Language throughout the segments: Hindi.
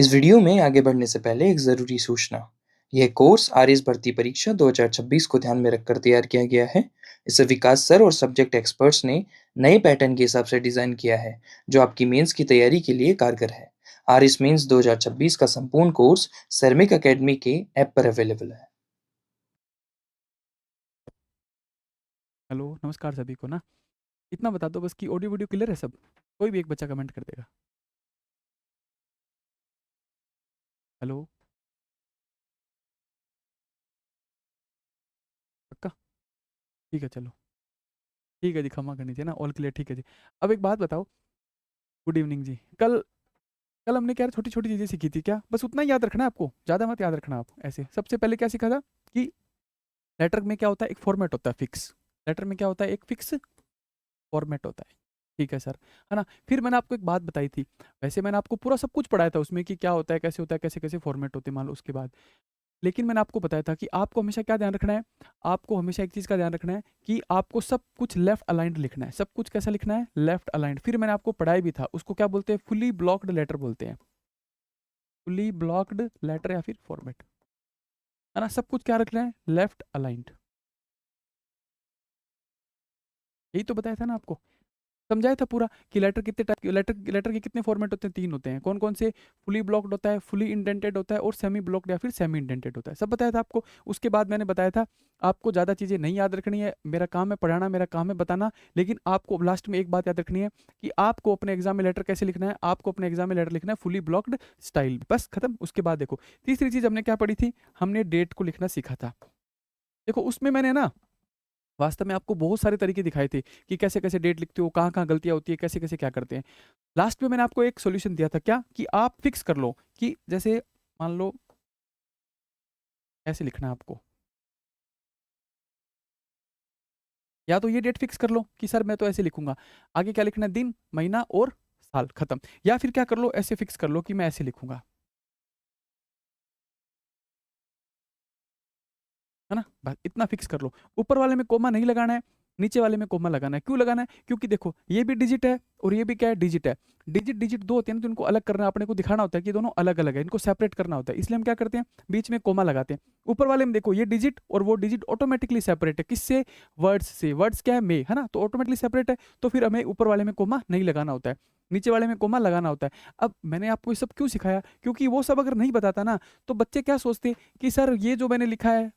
इस वीडियो में आगे बढ़ने से पहले एक ज़रूरी सूचना। यह कोर्स आरएस भर्ती परीक्षा 2026 को ध्यान में रखकर तैयार किया गया है। इसे विकास सर और सब्जेक्ट एक्सपर्ट्स ने नए पैटर्न के हिसाब से डिज़ाइन किया है, जो आपकी मेंस की तैयारी के लिए कारगर है। आरएस मेंस 2026 का संपूर्ण कोर्स सर्मिक एकेडमी के ऐप पर अवेलेबल है। हेलो, नमस्कार सभी को ना। इतना बता दो बस कि ऑडियो वीडियो क्लियर है सब? कोई भी एक बच्चा कमेंट कर देगा। हेलो, पक्का? ठीक है चलो। ठीक है जी, क्षमा करनी चाहिए ना, ऑल क्लियर ठीक है जी। अब एक बात बताओ, गुड इवनिंग जी। कल कल हमने क्या छोटी-छोटी चीज़ें सीखी थी क्या? बस उतना ही याद रखना है आपको, ज़्यादा मत याद रखना आप ऐसे। सबसे पहले क्या सीखा था कि लेटर में क्या होता है, एक फॉर्मेट होता है फिक्स। लेटर में क्या होता है, एक फिक्स फॉर्मेट होता है। ठीक है सर, है ना? फिर मैंने आपको एक बात बताई थी, वैसे मैंने आपको पूरा सब कुछ पढ़ाया था उसमें कि क्या होता है, कैसे-कैसे फॉर्मेट होते हैं मान लो उसके बाद। लेकिन मैंने आपको बताया था कि आपको हमेशा क्या ध्यान रखना है, आपको हमेशा एक चीज़ का ध्यान रखना है कि आपको सब कुछ लेफ्ट अलाइन्ड लिखना है। सब कुछ कैसा लिखना है? Left aligned. फिर मैंने आपको पढ़ाया भी था, उसको क्या बोलते हैं? फुली ब्लॉक्ड लेटर बोलते हैं। फुली ब्लॉक्ड लेटर या फिर फॉर्मेट, है ना? सब कुछ क्या रखना है? Left aligned. यही तो बताया था ना आपको। समझाया था पूरा कि लेटर कितने टाइप के लेटर लेटर के कितने फॉर्मेट होते हैं, 3 होते हैं। कौन-कौन से? फुली ब्लॉक्ड होता है, फुली इंडेंटेड होता है और सेमी ब्लॉक्ड या फिर सेमी इंडेंटेड होता है। सब बताया था आपको। उसके बाद मैंने बताया था आपको ज़्यादा चीज़ें नहीं याद रखनी है। मेरा काम है पढ़ाना, मेरा काम है बताना, लेकिन आपको लास्ट में एक बात याद रखनी है कि आपको अपने एग्ज़ाम में लेटर कैसे लिखना है? आपको अपने एग्ज़ाम में लेटर लिखना है फुली ब्लॉक्ड स्टाइल। बस खत्म। उसके बाद देखो, तीसरी चीज़ हमने क्या पढ़ी थी? हमने डेट को लिखना सीखा था। देखो उसमें मैंने ना वास्तव में आपको बहुत सारे तरीके दिखाए थे कि कैसे-कैसे डेट लिखते हो, कहाँ-कहाँ गलतियाँ होती है, कैसे-कैसे क्या करते हैं। लास्ट में मैंने आपको एक सॉल्यूशन दिया था क्या कि आप फिक्स कर लो कि जैसे मान लो ऐसे लिखना है आपको, या तो ये डेट फिक्स कर लो कि सर मैं तो ऐसे लिखूंगा, आगे क्या लिखना है? दिन, महीना और साल, खत्म। या फिर क्या कर लो, ऐसे फिक्स कर लो कि मैं ऐसे लिखूंगा, है ना? बस इतना फिक्स कर लो। ऊपर वाले में कोमा नहीं लगाना है, नीचे वाले में कोमा लगाना है। क्यों लगाना है? क्योंकि देखो ये भी डिजिट है और ये भी क्या है? डिजिट है। डिजिट डिजिट दो होते हैं ना, तो इनको अलग करना अपने को दिखाना होता है कि दोनों अलग अलग है, इनको सेपरेट करना होता है। इसलिए हम क्या करते हैं? बीच में कोमा लगाते हैं। ऊपर वाले में देखो ये डिजिट और वो डिजिट ऑटोमेटिकली सेपरेट है। किससे? वर्ड्स से। वर्ड्स क्या है? में, है ना? तो ऑटोमेटिकली सेपरेट है, तो फिर हमें ऊपर वाले में कोमा नहीं लगाना होता है, नीचे वाले में कोमा लगाना होता है। अब मैंने आपको ये सब क्यों सिखाया? क्योंकि वो सब अगर नहीं बताता ना, तो बच्चे क्या सोचते कि सर ये जो मैंने लिखा है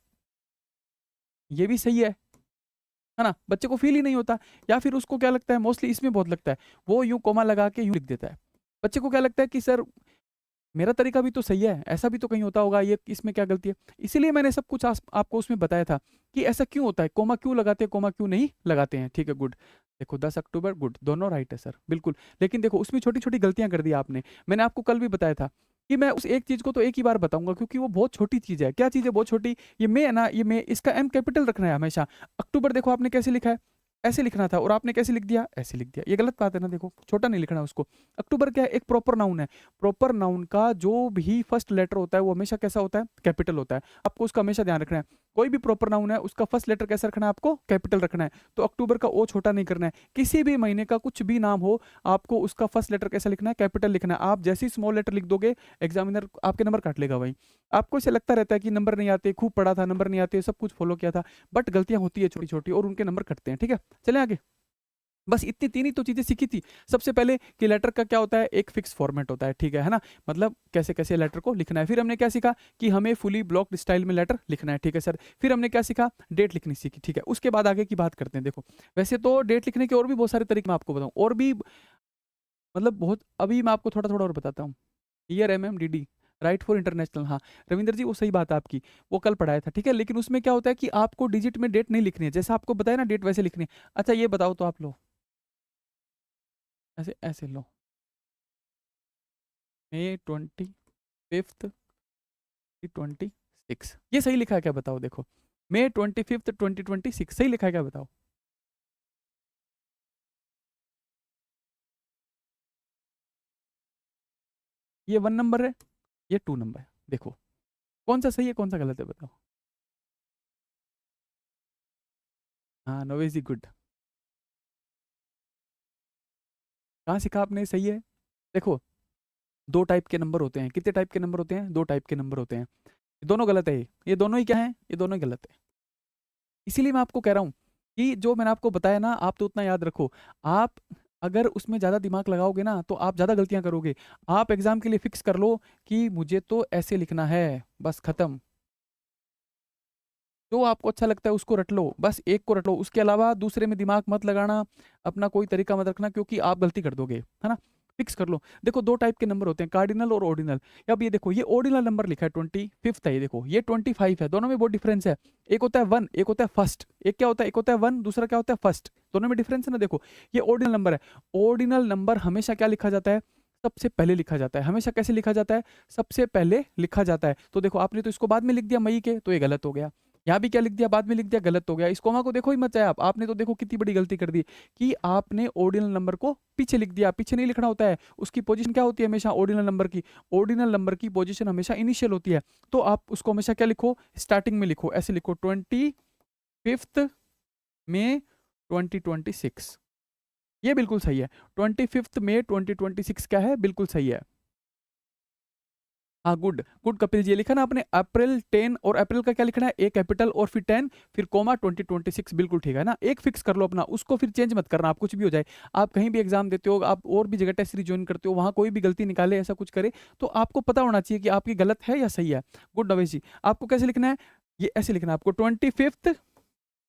ये भी सही है ना? बच्चे को फ़ील ही नहीं होता, या फिर उसको क्या लगता है, मोस्टली इसमें बहुत लगता है, वो यूँ कॉमा लगा के यूँ लिख देता है। बच्चे को क्या लगता है कि सर मेरा तरीका भी तो सही है, ऐसा भी तो कहीं होता होगा, ये इसमें क्या गलती है? इसीलिए मैंने सब कुछ आपको उसमें बताया था कि ऐसा क्यों होता है, कोमा क्यों लगाते हैं, कोमा क्यों नहीं लगाते हैं। ठीक है, गुड। देखो 10 अक्टूबर, गुड, दोनों राइट है सर, बिल्कुल। लेकिन देखो उसमें छोटी-छोटी गलतियाँ कर दी आपने। मैंने आपको कल भी बताया था कि मैं उस एक चीज़ को तो एक ही बार बताऊँगा क्योंकि वो बहुत छोटी चीज़ है। क्या चीज़ है बहुत छोटी? ये में है ना, ये में, इसका एम कैपिटल रखना है हमेशा। अक्टूबर देखो आपने कैसे लिखा है? ऐसे लिखना था और आपने कैसे लिख दिया? ऐसे लिख दिया। ये गलत बात है ना, देखो, छोटा नहीं लिखना उसको। अक्टूबर क्या है? एक प्रॉपर नाउन है। प्रॉपर नाउन का जो भी फर्स्ट लेटर होता है वो हमेशा कैसा होता है? कैपिटल होता है। आपको उसका हमेशा ध्यान रखना है। कोई भी प्रॉपर नाउन है उसका फर्स्ट लेटर कैसा रखना है? आपको कैपिटल रखना है। तो अक्टूबर का ओ छोटा नहीं करना है। किसी भी महीने का कुछ भी नाम हो, आपको उसका फर्स्ट लेटर कैसा लिखना है? कैपिटल लिखना है। आप जैसे ही स्मॉल लेटर लिख दोगे, एग्जामिनर आपके नंबर काट लेगा वहीं। आपको इसे लगता रहता है कि नंबर नहीं आते, खूब पढ़ा था, नंबर नहीं आते, सब कुछ फॉलो किया था, बट गलतियां होती है छोटी छोटी और उनके नंबर कटते हैं। ठीक है, चलें आगे। बस इतनी 3 ही तो चीज़ें सीखी थी। सबसे पहले कि लेटर का क्या होता है? एक फिक्स फॉर्मेट होता है, ठीक है ना? मतलब कैसे-कैसे लेटर को लिखना है। फिर हमने क्या सीखा कि हमें फुली ब्लॉक्ड स्टाइल में लेटर लिखना है, ठीक है सर। फिर हमने क्या सीखा? डेट लिखनी सीखी, ठीक है। उसके बाद आगे की बात करते हैं। देखो, वैसे तो डेट लिखने के और भी बहुत सारे तरीके मैं आपको बताऊँ, और भी मतलब बहुत, अभी मैं आपको थोड़ा-थोड़ा और बताता हूँ। Year, MM, DD, right for international, हाँ, रविंदर जी वो सही बात है आपकी, वो कल पढ़ाया था, ठीक है? लेकिन उसमें क्या होता है कि आपको डिजिट में डेट नहीं लिखनी है, जैसा आपको बताया ना डेट वैसे लिखनी है। अच्छा ये बताओ तो आप लो, ऐसे ऐसे लो, May 25th 2026, ये सही लिखा है क्या बताओ? देखो, May 25th 2026 सही लिखा है क्या बताओ? ये 1 नंबर है, ये 2 नंबर है। देखो, कौन सा सही है, कौन सा गलत है बताओ? हाँ, नोवेज जी, गुड। कहाँ सीखा आपने? सही है। देखो, 2 टाइप के नंबर होते हैं। कितने टाइप के नंबर होते हैं? 2 टाइप के नंबर होते हैं। ये दोनों गलत है ये दोनों ही क्या हैं? ये दोनों ही गलत है। इसीलिए मैं आपको कह रहा हूँ कि जो मैंने आपको बताया ना, आप तो उतना याद रखो। आप अगर उसमें ज़्यादा दिमाग लगाओगे ना, तो आप ज़्यादा गलतियाँ करोगे। आप एग्ज़ाम के लिए फिक्स कर लो कि मुझे तो ऐसे लिखना है, बस खत्म। जो आपको अच्छा लगता है उसको रट लो, बस एक को रट लो, उसके अलावा दूसरे में दिमाग मत लगाना, अपना कोई तरीका मत रखना क्योंकि आप गलती कर दोगे, है ना? फिक्स कर लो। देखो 2 टाइप के नंबर होते हैं, कार्डिनल और ऑर्डिनल। अब ये देखो, ये ऑर्डिनल नंबर लिखा है 25th है ये देखो, ये 25 है, दोनों में बहुत डिफरेंस है। एक होता है 1, एक होता है फर्स्ट। एक क्या होता है? एक होता है 1, दूसरा क्या होता है? फर्स्ट। दोनों में डिफरेंस है ना देखो, ये ऑर्डिनल नंबर है। ऑर्डिनल नंबर हमेशा क्या लिखा जाता है? सबसे पहले लिखा जाता है। हमेशा कैसे लिखा जाता है? सबसे पहले लिखा जाता है। तो देखो आपने तो इसको बाद में लिख दिया मई के, तो ये गलत हो गया। यहाँ भी क्या लिख दिया? बाद में लिख दिया, गलत हो गया। इस कोमा को देखो ही मत चाहे आप। आपने तो देखो कितनी बड़ी गलती कर दी कि आपने ऑर्डिनल नंबर को पीछे लिख दिया। पीछे नहीं लिखना होता है, उसकी पोजीशन क्या होती है हमेशा ऑर्डिनल नंबर की? ऑर्डिनल नंबर की पोजीशन हमेशा इनिशियल होती है। तो आप उसको हमेशा क्या लिखो? स्टार्टिंग में लिखो, ऐसे लिखो 25 मई 2026। ये बिल्कुल सही है। 25 मई 2026 क्या है? बिल्कुल सही है। हाँ, गुड गुड कपिल जी, ये लिखा ना आपने अप्रैल 10, और अप्रैल का क्या लिखना है? ए कैपिटल और फिर 10 फिर कोमा 2026, बिल्कुल ठीक है ना? एक फिक्स कर लो अपना, उसको फिर चेंज मत करना। आप कुछ भी हो जाए, आप कहीं भी एग्जाम देते हो, आप और भी जगह टेस्ट सीरीज ज्वाइन करते हो, वहां कोई भी गलती निकाले, ऐसा कुछ करे, तो आपको पता होना चाहिए कि आपकी गलत है या सही है। गुड नवेश जी, आपको कैसे लिखना है? ये ऐसे लिखना है आपको 25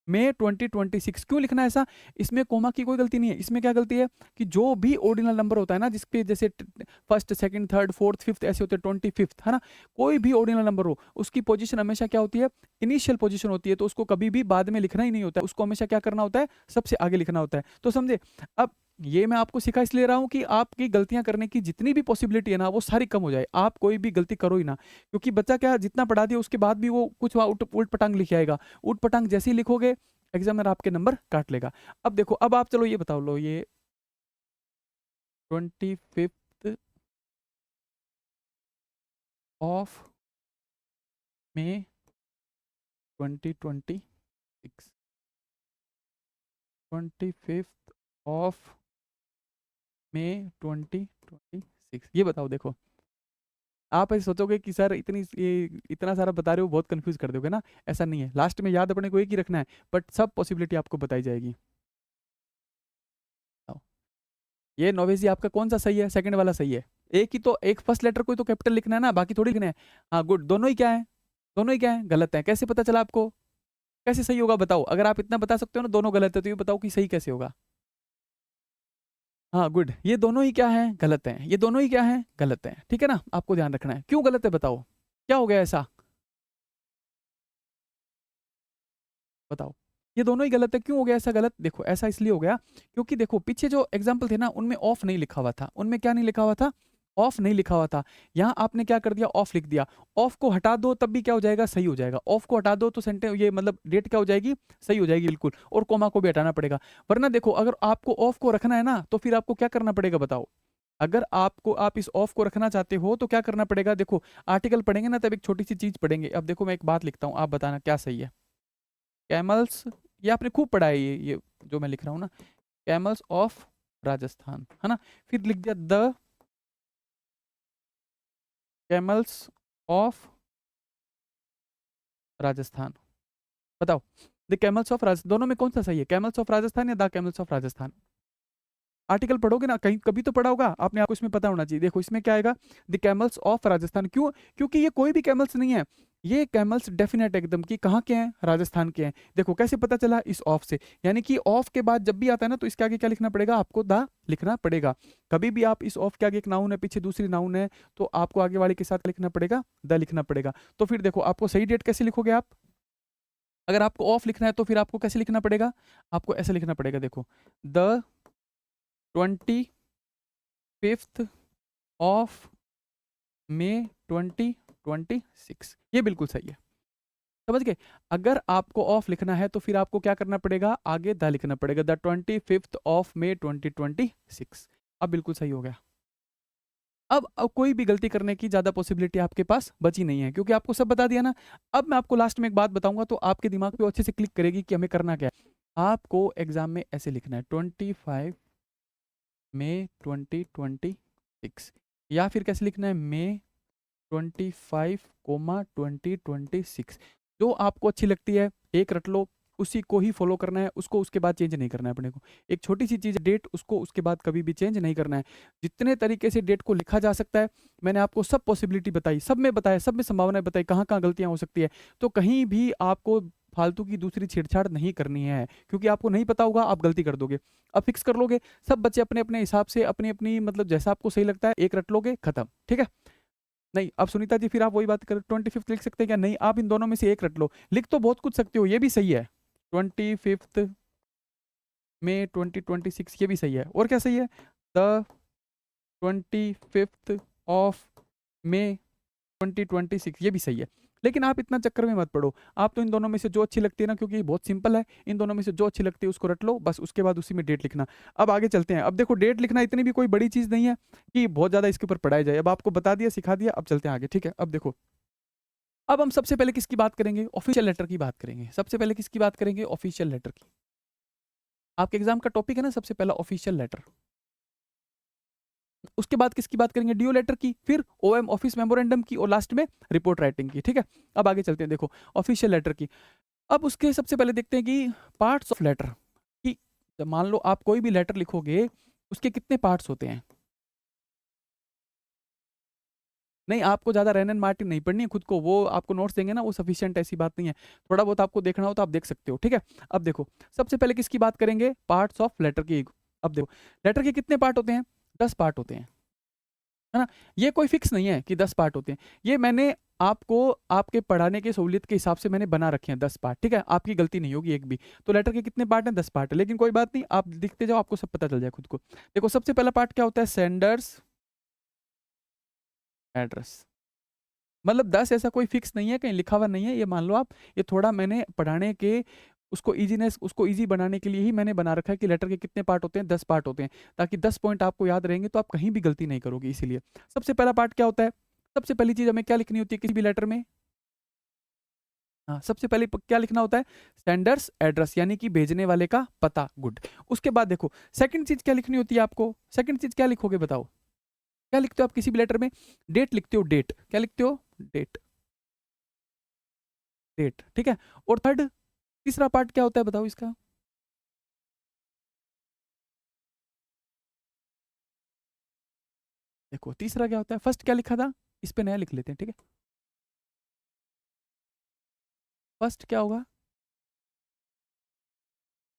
मई 2026। क्यों लिखना है ऐसा? इसमें कोमा की कोई गलती नहीं है। इसमें क्या गलती है कि जो भी ऑर्डिनल नंबर होता है ना, जिसपे जैसे first, second, third, fourth, fifth ऐसे होते हैं, 25th है ना, कोई भी ऑर्डिनल नंबर हो, उसकी पोजीशन हमेशा क्या होती है? इनिशियल पोजीशन होती है। तो उसको कभी भी बाद में लिखना ही नहीं होता है, उसको हमेशा क्या करना होता है? सबसे आगे लिखना होता है। तो समझे? अब ये मैं आपको सिखा इसलिए रहा हूँ कि आपकी गलतियां करने की जितनी भी पॉसिबिलिटी है ना, वो सारी कम हो जाए। आप कोई भी गलती करो ही ना, क्योंकि बच्चा क्या जितना पढ़ा दिया उसके बाद भी वो कुछ वहाँ उल्ट पटांग लिख आएगा। उल्ट पटांग जैसे ही लिखोगे, एग्जामिनर आपके नंबर काट लेगा। अब देखो, अब आप चलो ये बताओ लो, ये 25 ऑफ मई 2026, 25 ऑफ मई 2026, ये बताओ। देखो आप ऐसे सोचोगे कि सर इतना सारा बता रहे हो, बहुत कंफ्यूज कर दोगे ना। ऐसा नहीं है, लास्ट में याद अपने को एक ही रखना है, बट सब पॉसिबिलिटी आपको बताई जाएगी। आओ। ये नोवेश जी आपका कौन सा सही है? सेकंड वाला सही है। एक ही तो, एक फर्स्ट लेटर को ही तो कैपिटल लिखना है ना, बाकी थोड़ी लिखना है। हाँ गुड, दोनों ही क्या है? दोनों ही क्या है? गलत है। कैसे पता चला आपको? कैसे सही होगा बताओ? अगर आप इतना बता सकते हो ना दोनों गलत है, तो ये बताओ कि सही कैसे होगा? हाँ गुड, ये दोनों ही क्या है? गलत है। ये दोनों ही क्या है? गलत है। ठीक है ना? आपको ध्यान रखना है। क्यों गलत है बताओ? क्या हो गया ऐसा? बताओ। ये दोनों ही गलत है, क्यों हो गया ऐसा गलत? देखो ऐसा इसलिए हो गया क्योंकि देखो पीछे जो एग्जाम्पल थे ना, उनमें ऑफ नहीं लिखा हुआ था। उनमें क्या नहीं लिखा हुआ था? ऑफ नहीं लिखा हुआ था। यहाँ आपने क्या कर दिया? ऑफ लिख दिया। ऑफ को हटा दो तब भी क्या हो जाएगा? सही हो जाएगा। ऑफ को हटा दो तो सेंटेंस, ये मतलब डेट क्या हो जाएगी? सही हो जाएगी बिल्कुल। और कोमा को भी हटाना पड़ेगा। वरना देखो, अगर आपको ऑफ को रखना है ना, तो फिर आपको क्या करना पड़ेगा बताओ? अगर आपको, आप इस ऑफ को रखना चाहते हो तो क्या करना पड़ेगा? देखो आर्टिकल पढ़ेंगे ना, तब एक छोटी सी चीज पढ़ेंगे। अब देखो मैं एक बात लिखता हूँ, आप बताना क्या सही है। कैमल्स, ये आपने खूब पढ़ा है, ये जो मैं लिख रहा हूँ ना, कैमल्स ऑफ राजस्थान, है ना? फिर लिख दिया द कैमल्स ऑफ राजस्थान। बताओ, द कैमल्स ऑफ राजस्थान, दोनों में कौन सा सही है? कैमल्स ऑफ राजस्थान या the camels of Rajasthan? Article पढ़ोगे ना, कहीं कभी तो पढ़ा होगा आपने, आपको इसमें पता होना चाहिए। देखो इसमें क्या आएगा? The camels of Rajasthan. क्यों? क्योंकि ये कोई भी कैमल्स नहीं है, ये कैमल्स डेफिनेट एकदम कि कहाँ के हैं? राजस्थान के हैं। देखो कैसे पता चला? इस ऑफ से। यानी कि ऑफ के बाद जब भी आता है ना, तो इसके आगे क्या लिखना पड़ेगा? आपको द लिखना पड़ेगा। कभी भी आप इस ऑफ के आगे एक नाउन है, पीछे दूसरी नाउन है, तो आपको आगे वाले के साथ लिखना पड़ेगा, द लिखना पड़ेगा। तो फिर देखो आपको सही डेट कैसे लिखोगे आप? अगर आपको ऑफ लिखना है तो फिर आपको कैसे लिखना पड़ेगा? आपको ऐसे लिखना पड़ेगा, देखो द 25th ऑफ मई 2026, ये बिल्कुल सही है। समझ गए? अगर आपको ऑफ लिखना है तो फिर आपको क्या करना पड़ेगा? आगे द लिखना पड़ेगा, द 25th ऑफ मई 2026। अब बिल्कुल सही हो गया। अब कोई भी गलती करने की ज्यादा पॉसिबिलिटी आपके पास बची नहीं है, क्योंकि आपको सब बता दिया ना। अब मैं आपको लास्ट में एक बात बताऊंगा, तो आपके दिमाग पे वो अच्छे से क्लिक करेगी कि हमें करना क्या है। आपको एग्जाम में ऐसे लिखना है 25 मई 2026। या फिर कैसे लिखना है, मे 25, 2026। जो आपको अच्छी लगती है एक रट लो, उसी को ही फॉलो करना है, उसको उसके बाद चेंज नहीं करना है अपने को। एक छोटी सी चीज़ है डेट, उसको उसके बाद कभी भी चेंज नहीं करना है। जितने तरीके से डेट को लिखा जा सकता है मैंने आपको सब पॉसिबिलिटी बताई, सब में बताया, सब में संभावनाएं बताई, कहाँ कहाँ गलतियां हो सकती है। तो कहीं भी आपको फालतू की दूसरी छेड़छाड़ नहीं करनी है, क्योंकि आपको नहीं पता होगा आप गलती कर दोगे। अब फिक्स कर लोगे, सब बच्चे अपने अपने हिसाब से अपनी अपनी मतलब जैसा आपको सही लगता है एक रट लोगे, खत्म, ठीक है। नहीं, अब सुनीता जी फिर आप वही बात करें, 25th लिख सकते हैं क्या? नहीं, आप इन दोनों में से एक रट लो। लिख तो बहुत कुछ सकते हो, ये भी सही है। 25 मई 2026 ये भी सही है। और क्या सही है? द 25 ऑफ मे 2026 ये भी सही है। लेकिन आप इतना चक्कर में मत पड़ो, आप तो इन दोनों में से जो अच्छी लगती है ना, क्योंकि ये बहुत सिंपल है, इन दोनों में से जो अच्छी लगती है उसको रट लो बस, उसके बाद उसी में डेट लिखना। अब आगे चलते हैं। अब देखो डेट लिखना इतनी भी कोई बड़ी चीज नहीं है कि बहुत ज्यादा इसके ऊपर पढ़ाया जाए। अब आपको बता दिया, सिखा दिया, अब चलते हैं आगे, ठीक है। अब देखो, अब हम सबसे पहले किसकी बात करेंगे? ऑफिशियल लेटर की बात करेंगे। सबसे पहले किसकी बात करेंगे? ऑफिशियल लेटर की। आपके एग्जाम का टॉपिक है ना सबसे पहला ऑफिशियल लेटर। उसके बाद किसकी बात करेंगे? डीओ लेटर की, फिर ओएम ऑफिस मेमोरेंडम की, और लास्ट में रिपोर्ट राइटिंग की, ठीक है। अब आगे चलते हैं, देखो ऑफिशियल लेटर की। अब उसके सबसे पहले देखते हैं कि पार्ट्स ऑफ लेटर की। मान लो आप कोई भी लेटर लिखोगे, उसके कितने पार्ट्स होते हैं? नहीं, आपको ज़्यादा रैन एंड मार्टिन नहीं पढ़नी है खुद को, वो आपको नोट्स देंगे ना, वो सफिशिएंट, ऐसी बात नहीं है। थोड़ा बहुत आपको देखना हो तो आप देख सकते हो, ठीक है। अब देखो सबसे पहले किसकी बात करेंगे? पार्ट्स ऑफ लेटर की। अब देखो लेटर के कितने पार्ट होते हैं? 10 पार्ट होते हैं, है ना। ये कोई फिक्स नहीं है कि 10 पार्ट होते हैं, ये मैंने आपको आपके पढ़ाने की सहूलियत के हिसाब से मैंने बना रखे हैं 10 पार्ट, ठीक है। आपकी गलती नहीं होगी एक भी। तो लेटर के कितने पार्ट हैं? 10 पार्ट है, लेकिन कोई बात नहीं, आप दिखते जाओ, आपको सब पता चल जाए खुद को। देखो सबसे पहला पार्ट क्या होता है? Sender's address. मतलब 10 ऐसा कोई फिक्स नहीं है, कहीं लिखा हुआ नहीं है, ये मान लो आप। ये थोड़ा मैंने पढ़ाने के उसको ईजी बनाने के लिए ही मैंने बना रखा है कि लेटर के कितने पार्ट होते हैं? 10 पार्ट होते हैं, ताकि 10 पॉइंट आपको याद रहेंगे तो आप कहीं भी गलती नहीं करोगे, इसीलिए। सबसे पहला पार्ट क्या होता है? सबसे पहली चीज हमें क्या लिखनी होती है किसी भी लेटर में? हाँ, सबसे पहले क्या लिखना होता है? सेंडर्स एड्रेस, यानी कि भेजने वाले का पता, गुड। उसके बाद देखो सेकंड चीज क्या लिखनी होती है आपको? सेकंड चीज क्या लिखोगे बताओ? क्या लिखते हो आप किसी भी लेटर में? डेट लिखते हो, डेट। क्या लिखते हो? डेट, डेट, ठीक है। और थर्ड, तीसरा पार्ट क्या होता है बताओ इसका? देखो तीसरा क्या होता है? फर्स्ट क्या लिखा था? इस पे नया लिख लेते हैं, ठीक है। फर्स्ट क्या होगा?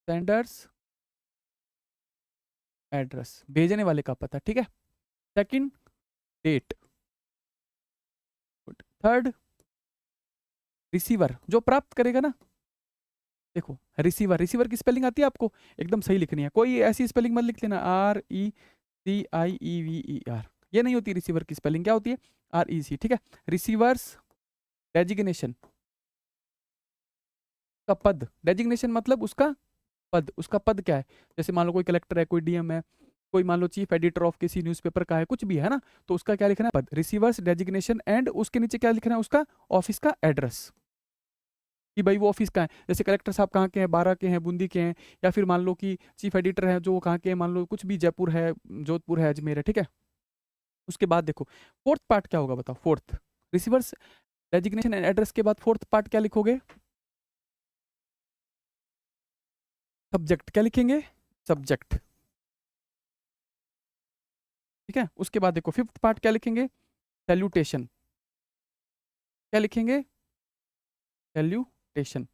सेंडर्स एड्रेस, भेजने वाले का पता, ठीक है। Second, date, good. Third, receiver, जो प्राप्त करेगा ना। देखो रिसीवर, रिसीवर की स्पेलिंग आती है आपको? एकदम सही लिखनी है, कोई ऐसी स्पेलिंग मत लिख लेना, RECIEVER, ये नहीं होती रिसीवर की स्पेलिंग, क्या होती है? REC, ठीक है। रिसीवर्स डेजिग्नेशन का पद, डेजिग्नेशन मतलब उसका पद, उसका पद क्या है? जैसे मान लो कोई कलेक्टर है, कोई डीएम है, कोई मान लो चीफ एडिटर ऑफ किसी न्यूज़पेपर का है, कुछ भी है ना, तो उसका क्या लिखना है? पद, रिसीवर्स डेजिग्नेशन, एंड उसके नीचे क्या लिखना है? उसका ऑफिस का एड्रेस, कि भाई वो ऑफिस का है। जैसे कलेक्टर साहब कहाँ के हैं? 12 के हैं, बूंदी के हैं। या फिर मान लो कि चीफ एडिटर है जो कहाँ के हैं, मान लो कुछ भी, जयपुर है, जोधपुर है, अजमेर है, ठीक है। उसके बाद देखो फोर्थ पार्ट क्या होगा बताओ? Fourth, receivers designation and address के बाद फोर्थ पार्ट क्या लिखोगे? सब्जेक्ट, क्या लिखेंगे? सब्जेक्ट, ठीक है। उसके बाद देखो फिफ्थ पार्ट क्या लिखेंगे? सैल्यूटेशन, क्या लिखेंगे? सैल्यूटेशन,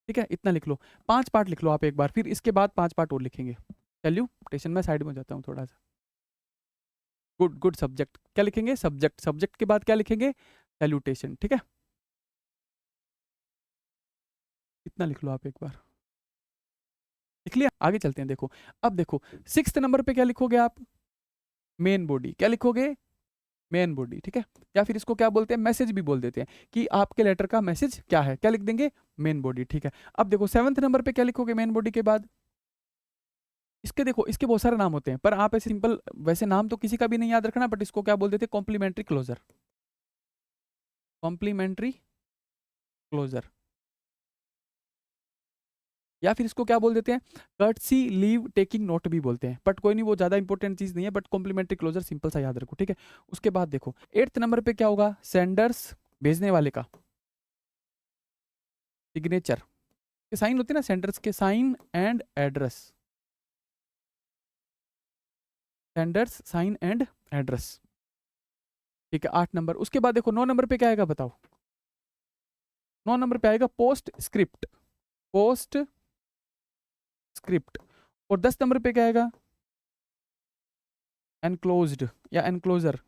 ठीक है। इतना लिख लो, 5 पार्ट लिख लो आप एक बार, फिर इसके बाद 5 पार्ट और लिखेंगे। सैल्यूटेशन, मैं साइड में हो जाता हूँ थोड़ा सा। Good, good. सब्जेक्ट क्या लिखेंगे? सब्जेक्ट, सब्जेक्ट के बाद क्या लिखेंगे? सैल्यूटेशन, ठीक है। इतना लिख लो आप एक बार, लिख लिया? आगे चलते हैं, देखो अब देखो 6th नंबर पे क्या लिखोगे आप? मेन बॉडी, क्या लिखोगे? मेन बॉडी, ठीक है। या फिर इसको क्या बोलते हैं? मैसेज भी बोल देते हैं, कि आपके लेटर का मैसेज क्या है, क्या लिख देंगे? मेन बॉडी, ठीक है। अब देखो 7th नंबर पे क्या लिखोगे मेन बॉडी के बाद? इसके देखो इसके बहुत सारे नाम होते हैं, पर आप ऐसे सिंपल, वैसे नाम तो किसी का भी नहीं याद रखना, बट इसको क्या बोल देते हैं? कॉम्प्लीमेंट्री क्लोजर, कॉम्प्लीमेंट्री क्लोजर, या फिर इसको क्या बोल देते हैं, कर्टसी लीव टेकिंग नोट भी बोलते हैं, बट कोई नहीं, वो ज़्यादा इंपॉर्टेंट चीज़ नहीं है, बट कॉम्प्लीमेंट्री क्लोजर सिंपल सा याद रखो, ठीक है। उसके बाद देखो 8th नंबर पे क्या होगा, सेंडर्स, भेजने वाले का सिग्नेचर के साइन होते हैं ना, सेंडर्स के sign and address, senders sign and address, ठीक है 8 नंबर। उसके बाद देखो 9 नंबर पे क्या आएगा बताओ, 9 नंबर पे आएगा पोस्ट स्क्रिप्ट, पोस्ट स्क्रिप्ट। और 10 नंबर पे क्या आएगा, एनक्लोज्ड या एनक्लोजर,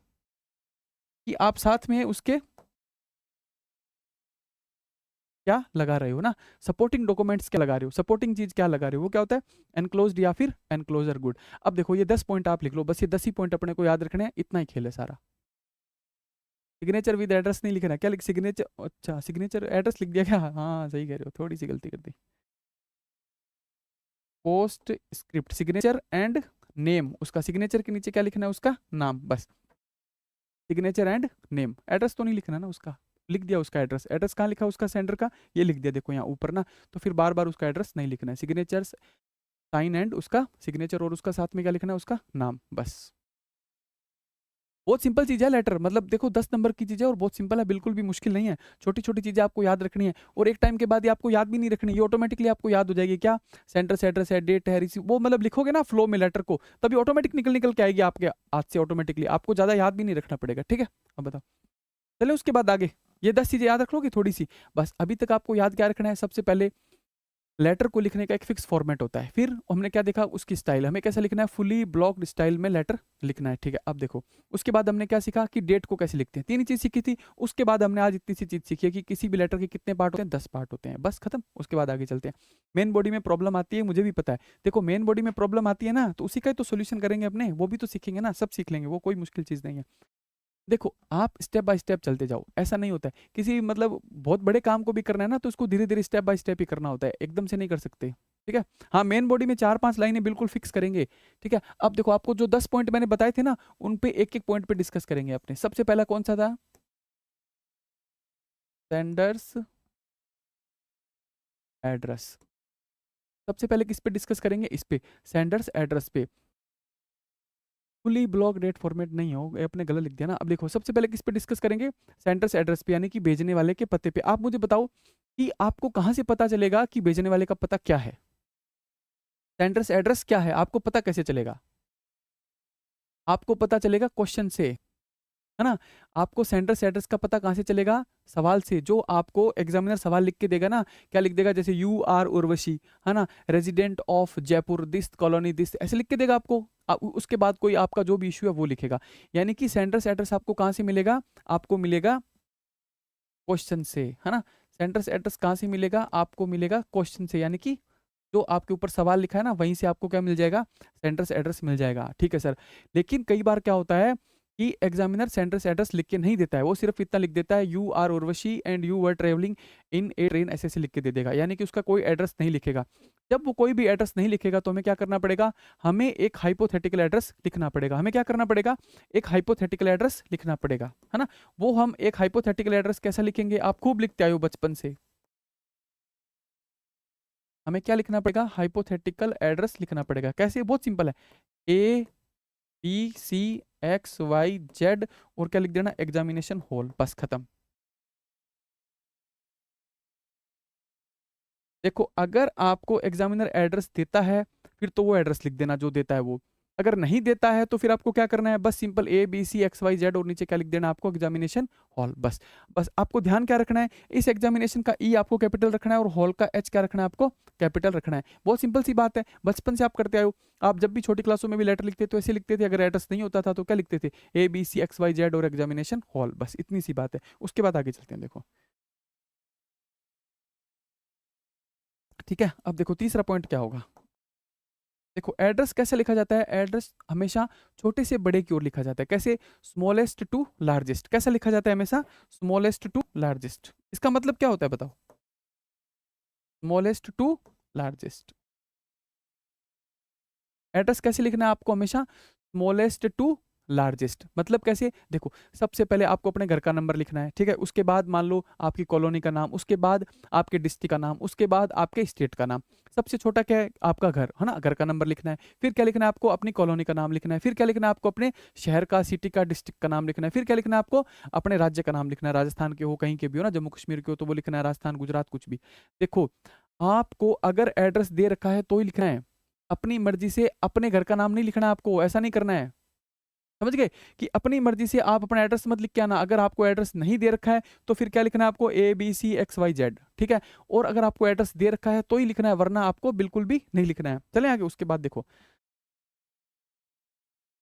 कि आप साथ में उसके क्या लगा रहे हो ना, सपोर्टिंग डॉक्यूमेंट्स क्या लगा रहे हो, सपोर्टिंग चीज क्या लगा रहे हो, वो क्या होता है, एनक्लोज्ड या फिर एनक्लोजर गुड। अब देखो ये 10 पॉइंट आप लिख लो, बस ये 10 ही पॉइंट अपने को याद रखने हैं, इतना ही खेल है सारा। सिग्नेचर विद एड्रेस नहीं लिखना, क्या लिख, सिग्नेचर, अच्छा सिग्नेचर एड्रेस लिख दिया क्या, हाँ सही कह रहे हो, थोड़ी सी गलती कर दी। Post script signature and name, उसका सिग्नेचर के नीचे क्या लिखना है, उसका नाम, बस सिग्नेचर एंड नेम, एड्रेस तो नहीं लिखना ना उसका, लिख दिया उसका एड्रेस, एड्रेस कहाँ लिखा उसका, सेंडर का, ये लिख दिया देखो यहाँ ऊपर ना, तो फिर बार बार उसका एड्रेस नहीं लिखना है, सिग्नेचर साइन एंड उसका सिग्नेचर और उसका साथ में क्या लिखना है, उसका नाम, बस। बहुत सिंपल चीज है लेटर, मतलब देखो 10 नंबर की चीज है और बहुत सिंपल है, बिल्कुल भी मुश्किल नहीं है, छोटी छोटी चीजें आपको याद रखनी है, और एक टाइम के बाद ये आपको याद भी नहीं रखनी, ये ऑटोमेटिकली आपको याद हो जाएगी, क्या, सेंटर से एड्रेस है, डेट है, रिसीव, वो मतलब लिखोगे ना फ्लो में लेटर को, तभी ऑटोमेटिक निकल निकल के आएगी आपके हाथ से ऑटोमेटिकली, आपको ज्यादा याद भी नहीं रखना पड़ेगा, ठीक है। अब बताओ, चले उसके बाद आगे, ये 10 चीजें याद रख लोगे थोड़ी सी, बस अभी तक आपको याद क्या रखना है, सबसे पहले लेटर को लिखने का एक फिक्स फॉर्मेट होता है, फिर हमने क्या देखा, उसकी स्टाइल, हमें कैसे लिखना है, फुली ब्लॉक्ड स्टाइल में लेटर लिखना है, ठीक है। अब देखो उसके बाद हमने क्या सीखा कि डेट को कैसे लिखते हैं, 3 ही चीज सीखी थी, उसके बाद हमने आज इतनी सी चीज सीखी है कि किसी भी लेटर के कितने पार्ट होते हैं, 10 पार्ट होते हैं, बस खत्म। उसके बाद आगे चलते हैं, मेन बॉडी में प्रॉब्लम आती है, मुझे भी पता है, देखो मेन बॉडी में प्रॉब्लम आती है ना, तो उसी का ही तो सोल्यूशन करेंगे अपने, वो भी तो सीखेंगे ना, सब सीख लेंगे, वो कोई मुश्किल चीज नहीं है। देखो आप स्टेप बाय स्टेप चलते जाओ, ऐसा नहीं होता है, किसी मतलब बहुत बड़े काम को भी करना है ना, तो उसको धीरे धीरे स्टेप बाय स्टेप ही करना होता है, एकदम से नहीं कर सकते, ठीक है। हाँ मेन बॉडी में 4-5 लाइनें बिल्कुल फिक्स करेंगे, ठीक है। अब देखो आपको जो 10 पॉइंट मैंने बताए थे ना, उन पे एक एक पॉइंट पे डिस्कस करेंगे अपने। सबसे पहला कौन सा था, सेंडर्स एड्रेस, सबसे पहले किस पे डिस्कस करेंगे, इस पे, सेंडर्स एड्रेस पे। फुली ब्लॉक डेट फॉर्मेट नहीं हो, ये अपने गलत लिख दिया ना। अब देखो सबसे पहले किस पे डिस्कस करेंगे, सेंडर्स एड्रेस पे, यानी कि भेजने वाले के पते पे। आप मुझे बताओ कि आपको कहां से पता चलेगा कि भेजने वाले का पता क्या है, सेंडर्स एड्रेस क्या है, आपको पता कैसे चलेगा, आपको पता चलेगा क्वेश्चन से, है ना। आपको सेंडर्स एड्रेस का पता कहाँ से चलेगा, सवाल से, जो आपको एग्जामिनर सवाल लिख के देगा ना, क्या लिख देगा, जैसे यू आर उर्वशी, है ना, resident of Jaipur this colony this, ऐसे लिख के देगा आपको। उसके बाद कोई आपका जो भी इशू है वो लिखेगा, यानी कि सेंडर्स एड्रेस आपको कहाँ से मिलेगा, आपको मिलेगा क्वेश्चन से, है ना। सेंडर्स एड्रेस कहाँ से मिलेगा, आपको मिलेगा क्वेश्चन से, यानी कि जो आपके ऊपर सवाल लिखा है ना, वहीं से आपको क्या मिल जाएगा, सेंटर्स एड्रेस मिल जाएगा, ठीक है सर। लेकिन कई बार क्या होता है कि एग्जामिनर सेंटर्स एड्रेस लिख के नहीं देता है, वो सिर्फ इतना लिख देता है, you are Urvashi and you were travelling in a train, ऐसे ऐसे लिख के दे देगा, यानी कि उसका कोई एड्रेस नहीं लिखेगा। जब वो कोई भी एड्रेस नहीं लिखेगा तो हमें क्या करना पड़ेगा, हमें एक हाइपोथेटिकल एड्रेस लिखना पड़ेगा, हमें क्या करना पड़ेगा, एक हाइपोथेटिकल एड्रेस लिखना पड़ेगा, है ना। वो हम एक हाइपोथेटिकल एड्रेस कैसा लिखेंगे, आप खूब लिखते आए हो बचपन से, हमें क्या लिखना पड़ेगा, हाइपोथेटिकल एड्रेस लिखना पड़ेगा, कैसे, बहुत सिंपल है, A B C X Y Z, और क्या लिख देना, एग्जामिनेशन हॉल, बस खत्म। देखो अगर आपको एग्जामिनर एड्रेस देता है, फिर तो वो एड्रेस लिख देना जो देता है वो, अगर नहीं देता है तो फिर आपको क्या करना है, बस simple A B C X Y Z, और नीचे क्या लिख देना आपको, एग्जामिनेशन हॉल, बस। बस आपको ध्यान क्या रखना है, इस एग्जामिनेशन का ई आपको कैपिटल रखना है, और हॉल का एच क्या रखना है, आपको कैपिटल रखना है। बहुत सिंपल सी बात है, बचपन से आप करते आए हो। आप जब भी छोटी क्लासों में भी लेटर लिखते तो ऐसे लिखते थे, अगर एड्रेस नहीं होता था तो क्या लिखते थे, A B C X Y Z और एग्जामिनेशन हॉल, बस इतनी सी बात है। उसके बाद आगे चलते हैं, देखो ठीक है। अब देखो तीसरा पॉइंट क्या होगा, देखो एड्रेस कैसे लिखा जाता है, एड्रेस हमेशा छोटे से बड़े की ओर लिखा जाता है, कैसे, स्मॉलेस्ट टू लार्जेस्ट, कैसा लिखा जाता है हमेशा, स्मॉलेस्ट टू लार्जेस्ट। इसका मतलब क्या होता है बताओ, स्मॉलेस्ट टू लार्जेस्ट, एड्रेस कैसे लिखना है आपको, हमेशा स्मॉलेस्ट टू लार्जेस्ट। मतलब कैसे, देखो सबसे पहले आपको अपने घर का नंबर लिखना है, ठीक है, उसके बाद मान लो आपकी कॉलोनी का नाम, उसके बाद आपके डिस्ट्रिक्ट का नाम, उसके बाद आपके स्टेट का नाम। सबसे छोटा क्या है, आपका घर है ना, घर का नंबर लिखना है। फिर क्या लिखना है आपको, अपनी कॉलोनी का नाम लिखना है। फिर क्या लिखना है आपको, अपने शहर का, सिटी का, डिस्ट्रिक्ट का नाम लिखना है। फिर क्या लिखना है आपको, अपने राज्य का नाम लिखना है, राजस्थान के हो, कहीं के भी हो ना, जम्मू कश्मीर के हो तो वो लिखना है, राजस्थान, गुजरात, कुछ भी। देखो आपको अगर एड्रेस दे रखा है तो ही लिखना है, अपनी मर्जी से अपने घर का नाम नहीं लिखना है, आपको ऐसा नहीं करना है। समझ गए, कि अपनी मर्जी से आप अपना एड्रेस मत लिख के आना। अगर आपको एड्रेस नहीं दे रखा है तो फिर क्या लिखना है आपको, ABCXYZ, ठीक है। और अगर आपको एड्रेस दे रखा है तो ही लिखना है, वरना आपको बिल्कुल भी नहीं लिखना है। चले आगे, उसके बाद देखो,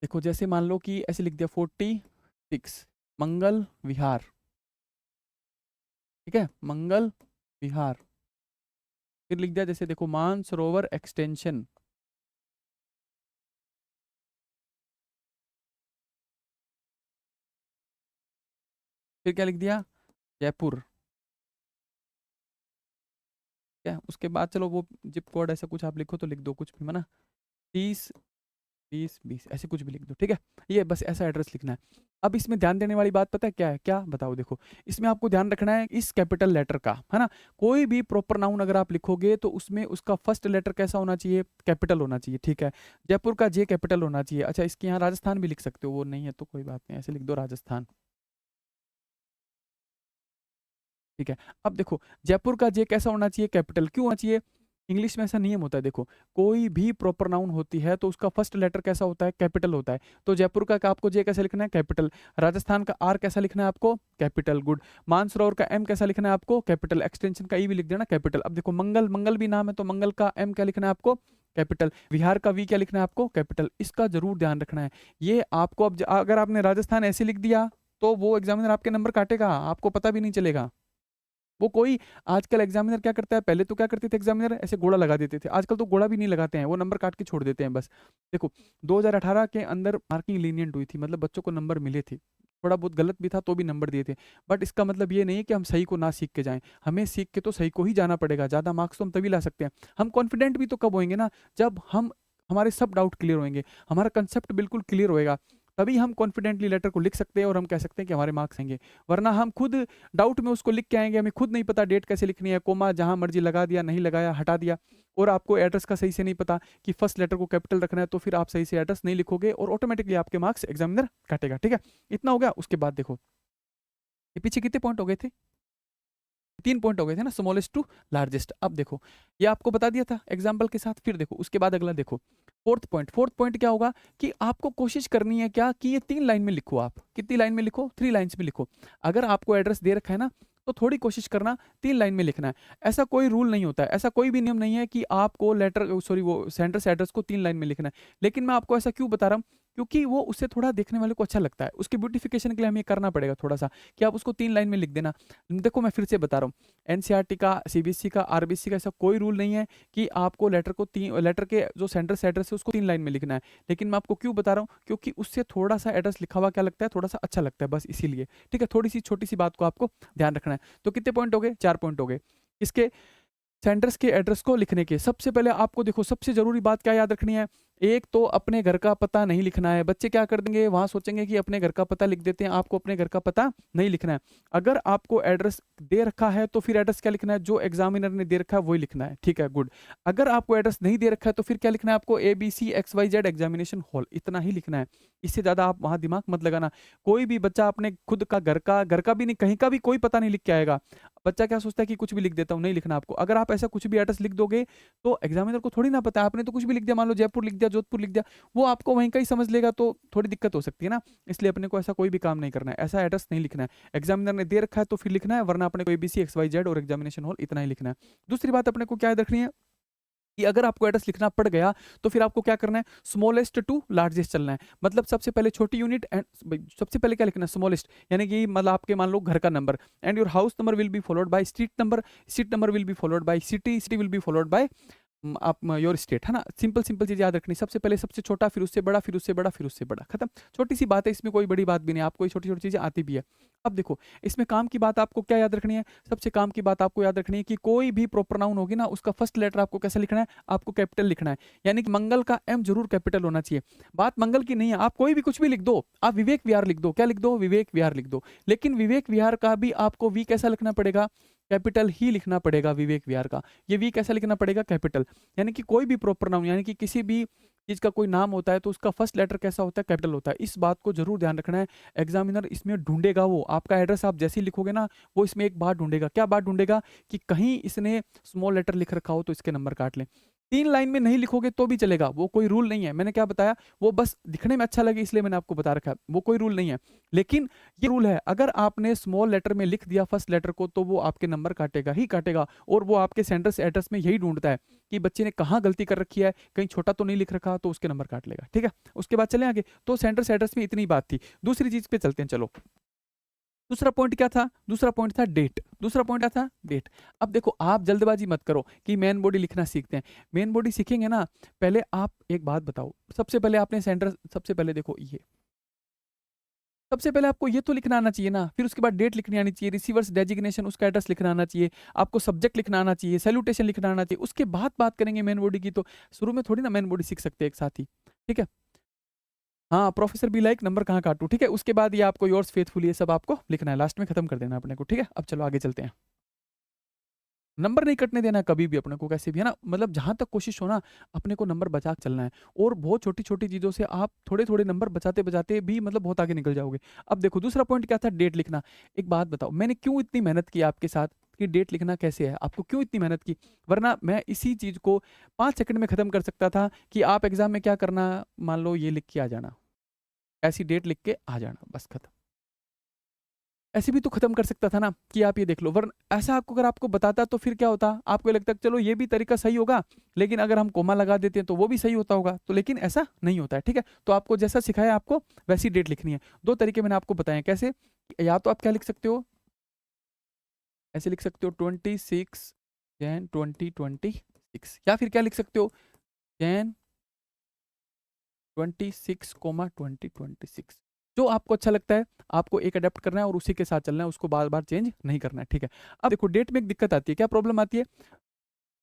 देखो जैसे मान लो कि ऐसे लिख दिया 46 मंगल विहार, ठीक है, मंगल विहार। फिर लिख दिया जैसे देखो मानसरोवर एक्सटेंशन, फिर क्या लिख दिया, जयपुर, ठीक है। उसके बाद चलो वो जिप कोड ऐसा कुछ आप लिखो तो लिख दो, कुछ भी मना, 30 20 20 ऐसे कुछ भी लिख दो, ठीक है। ये बस ऐसा एड्रेस लिखना है। अब इसमें ध्यान देने वाली बात पता है क्या है, क्या बताओ, देखो इसमें आपको ध्यान रखना है इस कैपिटल लेटर का, है ना। कोई भी प्रॉपर नाउन अगर आप लिखोगे तो उसमें उसका फर्स्ट लेटर कैसा होना चाहिए, कैपिटल होना चाहिए, ठीक है। जयपुर का जे कैपिटल होना चाहिए। अच्छा, इसके यहाँ राजस्थान भी लिख सकते हो, वो नहीं है तो कोई बात नहीं, ऐसे लिख दो राजस्थान, ठीक है। अब देखो जयपुर का जे कैसा होना चाहिए, कैपिटल। क्यों होना चाहिए, इंग्लिश में ऐसा नियम होता है, देखो कोई भी प्रॉपर नाउन होती है तो उसका फर्स्ट लेटर कैसा होता है, कैपिटल होता है। तो जयपुर का आपको जे कैसे लिखना है, कैपिटल। राजस्थान का आर कैसा लिखना है आपको, कैपिटल, गुड। मानसरोवर का एम कैसा लिखना है आपको, कैपिटल। एक्सटेंशन का ई भी लिख देना, कैपिटल। अब देखो मंगल, मंगल भी नाम है तो मंगल का एम क्या लिखना है आपको, कैपिटल। विहार का वी क्या लिखना है आपको, कैपिटल। इसका जरूर ध्यान रखना है। ये आपको अब अगर आपने राजस्थान ऐसे लिख दिया तो वो एग्जामिनर आपके नंबर काटेगा, आपको पता भी नहीं चलेगा। वो कोई, आजकल एग्जामिनर क्या करता है, पहले तो क्या करते थे एग्जामिनर, ऐसे गोला लगा देते थे, आजकल तो गोला भी नहीं लगाते हैं, वो नंबर काट के छोड़ देते हैं बस। देखो 2018 के अंदर मार्किंग लीनियंट हुई थी, मतलब बच्चों को नंबर मिले थे, थोड़ा बहुत गलत भी था तो भी नंबर दिए थे। बट इसका मतलब ये नहीं है कि हम सही को ना सीख के जाएं, हमें सीख के तो सही को ही जाना पड़ेगा। ज़्यादा मार्क्स तो हम तभी ला सकते हैं, हम कॉन्फिडेंट भी तो कब होंगे ना, जब हम, हमारे सब डाउट क्लियर होंगे, हमारा कंसेप्ट बिल्कुल क्लियर होएगा, तभी हम कॉन्फिडेंटली लेटर को लिख सकते हैं और हम कह सकते हैं कि हमारे मार्क्स आएंगे। वरना हम खुद डाउट में उसको लिख के आएंगे, हमें खुद नहीं पता डेट कैसे लिखनी है, कोमा जहां मर्जी लगा दिया, नहीं लगाया, हटा दिया, और आपको एड्रेस का सही से नहीं पता कि फर्स्ट लेटर को कैपिटल रखना है, तो फिर आप सही से एड्रेस नहीं लिखोगे और ऑटोमेटिकली आपके मार्क्स एग्जामिनर काटेगा, ठीक है। इतना हो गया। उसके बाद देखो ये पीछे कितने पॉइंट हो गए थे, 3 पॉइंट हो गए थे ना, स्मॉलेस्ट टू लार्जेस्ट। अब देखो ये आपको बता दिया था एग्जाम्पल के साथ। फिर देखो उसके बाद अगला देखो, फोर्थ पॉइंट क्या होगा, कि आपको कोशिश करनी है क्या, कि ये 3 लाइन में लिखो। आप कितनी लाइन में लिखो, 3 लाइन्स में लिखो। अगर आपको एड्रेस दे रखा है ना तो थोड़ी कोशिश करना 3 लाइन में लिखना है। ऐसा कोई रूल नहीं होता है, ऐसा कोई भी नियम नहीं है कि आपको लेटर, सॉरी वो सेंटर से एड्रेस को 3 लाइन में लिखना है। लेकिन मैं आपको ऐसा क्यों बता रहा हूँ, क्योंकि वो उससे थोड़ा देखने वाले को अच्छा लगता है, उसकी ब्यूटिफिकेशन के लिए हमें ये करना पड़ेगा थोड़ा सा, कि आप उसको 3 लाइन में लिख देना। देखो मैं फिर से बता रहा हूँ, एनसीईआरटी का, सीबीएसई का, आरबीसी का ऐसा कोई रूल नहीं है कि आपको लेटर के जो सेंटर से एड्रेस है उसको 3 लाइन में लिखना है। लेकिन मैं आपको क्यों बता रहा हूँ, क्योंकि उससे थोड़ा सा एड्रेस लिखा हुआ क्या लगता है, थोड़ा सा अच्छा लगता है, बस इसीलिए, ठीक है। थोड़ी सी छोटी सी बात को आपको ध्यान रखना है। तो कितने पॉइंट हो गए, 4 पॉइंट हो गए इसके सेंटर्स के एड्रेस को लिखने के। सबसे पहले आपको देखो सबसे जरूरी बात क्या याद रखनी है, एक तो अपने घर का पता नहीं लिखना है। बच्चे क्या कर देंगे, वहां सोचेंगे कि अपने घर का पता लिख देते हैं, आपको अपने घर का पता नहीं लिखना है। अगर आपको एड्रेस दे रखा है तो फिर एड्रेस क्या लिखना है, जो एग्जामिनर ने दे रखा है वही लिखना है, ठीक है, गुड। अगर आपको एड्रेस नहीं दे रखा है तो फिर क्या लिखना है आपको, ABCXYZ एग्जामिनेशन हॉल, इतना ही लिखना है। इससे ज्यादा आप वहां दिमाग मत लगाना। कोई भी बच्चा अपने खुद का घर का भी नहीं, कहीं का भी कोई पता नहीं लिख के आएगा। बच्चा क्या सोचता है कि कुछ भी लिख देता हूँ, नहीं लिखना आपको। अगर आप ऐसा कुछ भी एड्रेस लिख दोगे तो एग्जामिनर को थोड़ी ना पता है, आपने तो कुछ भी लिख दिया, मान लो जयपुर लिख दिया, जोधपुर लिख दिया, वो आपको वहीं का ही समझ लेगा, तो थोड़ी दिक्कत हो सकती है ना। इसलिए अपने को ऐसा कोई भी काम नहीं करना है, ऐसा एड्रेस नहीं लिखना है। एग्जामिनर ने दे रखा है तो फिर लिखना है, वरना अपने को ABCXYZ और एग्जामिनेशन हॉल इतना ही लिखना है। दूसरी बात अपने को क्या याद रखनी है, कि अगर आपको एड्रेस लिखना पड़ गया तो फिर आपको क्या करना है, स्मॉलेस्ट टू लार्जेस्ट चलना है। मतलब सबसे पहले छोटी यूनिट एंड सबसे पहले क्या लिखना है, स्मॉलेस्ट, यानी कि मतलब आपके मान लो घर का number, and your house number will be followed by street number, street number will be followed by city, city will be followed by आप योर स्टेट है ना, सिंपल सिंपल चीज़ याद रखनी, सबसे पहले सबसे छोटा, फिर उससे बड़ा, फिर उससे बड़ा, फिर उससे बड़ा, खत्म। छोटी सी बात है, इसमें कोई बड़ी बात भी नहीं है, आपको ये छोटी छोटी चीज़ें आती भी है। अब देखो इसमें काम की बात आपको क्या याद रखनी है, सबसे काम की बात आपको याद रखनी है कि कोई भी प्रॉपर नाउन होगी ना, उसका फर्स्ट लेटर आपको कैसे लिखना है, आपको कैपिटल लिखना है, यानी कि मंगल का एम जरूर कैपिटल होना चाहिए। बात मंगल की नहीं है, आप कोई भी कुछ भी लिख दो, आप विवेक विहार लिख दो, क्या लिख दो, विवेक विहार लिख दो, लेकिन विवेक विहार का भी आपको वी कैसा लिखना पड़ेगा, कैपिटल ही लिखना पड़ेगा विवेक विहार का। ये वी कैसा लिखना पड़ेगा, कैपिटल। यानी कि कोई भी प्रॉपर नाउन, यानी कि किसी भी चीज का कोई नाम होता है तो उसका फर्स्ट लेटर कैसा होता है, कैपिटल होता है। इस बात को जरूर ध्यान रखना है। एग्जामिनर इसमें ढूंढेगा, वो आपका एड्रेस आप जैसे ही लिखोगे ना, वो इसमें एक बात ढूंढेगा, क्या बात ढूंढेगा, कि कहीं इसने स्मॉल लेटर लिख रखा हो तो इसके नंबर काट लें। 3 लाइन में नहीं लिखोगे तो भी चलेगा, वो कोई रूल नहीं है, मैंने क्या बताया, वो बस दिखने में अच्छा लगे इसलिए मैंने आपको बता रखा है, वो कोई रूल नहीं है। लेकिन ये रूल है, अगर आपने स्मॉल लेटर में लिख दिया फर्स्ट लेटर को, तो वो आपके नंबर काटेगा ही काटेगा। और वो आपके सेंटर से एड्रेस में यही ढूंढता है कि बच्चे ने कहाँ गलती कर रखी है, कहीं छोटा तो नहीं लिख रखा, तो उसके नंबर काट लेगा। ठीक है, उसके बाद चले आगे। तो सेंटर से एड्रेस में इतनी बात थी। दूसरी चीज पे चलते हैं, चलो। दूसरा पॉइंट क्या था, दूसरा पॉइंट था डेट। दूसरा पॉइंट क्या था, डेट। अब देखो आप जल्दबाजी मत करो कि मेन बॉडी लिखना सीखते हैं। मेन बॉडी सीखेंगे ना, पहले आप एक बात बताओ, सबसे पहले आपने सेंटर, सबसे पहले देखो ये, सबसे पहले आपको ये तो लिखना आना चाहिए ना, फिर उसके बाद डेट लिखनी आनी चाहिए, रिसीवर्स डेजिग्नेशन उसका एड्रेस लिखना आना चाहिए, आपको सब्जेक्ट लिखना आना चाहिए, सैल्यूटेशन लिखना आना चाहिए, उसके बाद बात करेंगे मेन बॉडी की। तो शुरू में थोड़ी ना मेन बॉडी सीख सकते हैं एक साथ ही। ठीक है, हाँ, प्रोफेसर बी लाइक नंबर कहाँ काटू, ठीक है, उसके बाद ये आपको योर्स फेथफुली ये सब आपको लिखना है, लास्ट में खत्म कर देना अपने को। ठीक है, अब चलो आगे चलते हैं। नंबर नहीं कटने देना कभी भी अपने को, कैसे भी है ना, मतलब जहां तक कोशिश हो ना, अपने को नंबर बचा के चलना है। और बहुत छोटी छोटी चीजों से आप थोड़े थोड़े नंबर बचाते बचाते भी मतलब बहुत आगे निकल जाओगे। अब देखो दूसरा पॉइंट क्या था, डेट लिखना। एक बात बताओ, मैंने क्यों इतनी मेहनत की आपके साथ कि डेट लिखना कैसे है, आपको क्यों इतनी मेहनत की, वरना मैं इसी चीज को 5 सेकंड में खत्म कर सकता था कि आप एग्जाम में क्या करना, मान लो ये लिख के आ जाना, ऐसी डेट लिख के आ जाना, बस खत्म। ऐसे भी तो खत्म कर सकता था ना कि आप ये देख लो, वरना ऐसा आपको अगर आपको बताता तो फिर क्या होता, आपको ये लगता है चलो ये भी तरीका सही होगा, लेकिन अगर हम कोमा लगा देते हैं तो वो भी सही होता होगा, तो लेकिन ऐसा नहीं होता है। ठीक है, तो आपको जैसा सिखाया आपको वैसी डेट लिखनी है। 2 तरीके मैंने आपको बताए कैसे, या तो आप क्या लिख सकते हो, ऐसे लिख सकते हो 26 Jan 2026, या फिर क्या लिख सकते हो, Jan 26, 2026, जो आपको अच्छा लगता है आपको एक अडेप्ट करना है और उसी के साथ चलना है, उसको बार बार चेंज नहीं करना है। ठीक है, अब देखो डेट में एक दिक्कत आती है, क्या प्रॉब्लम आती है,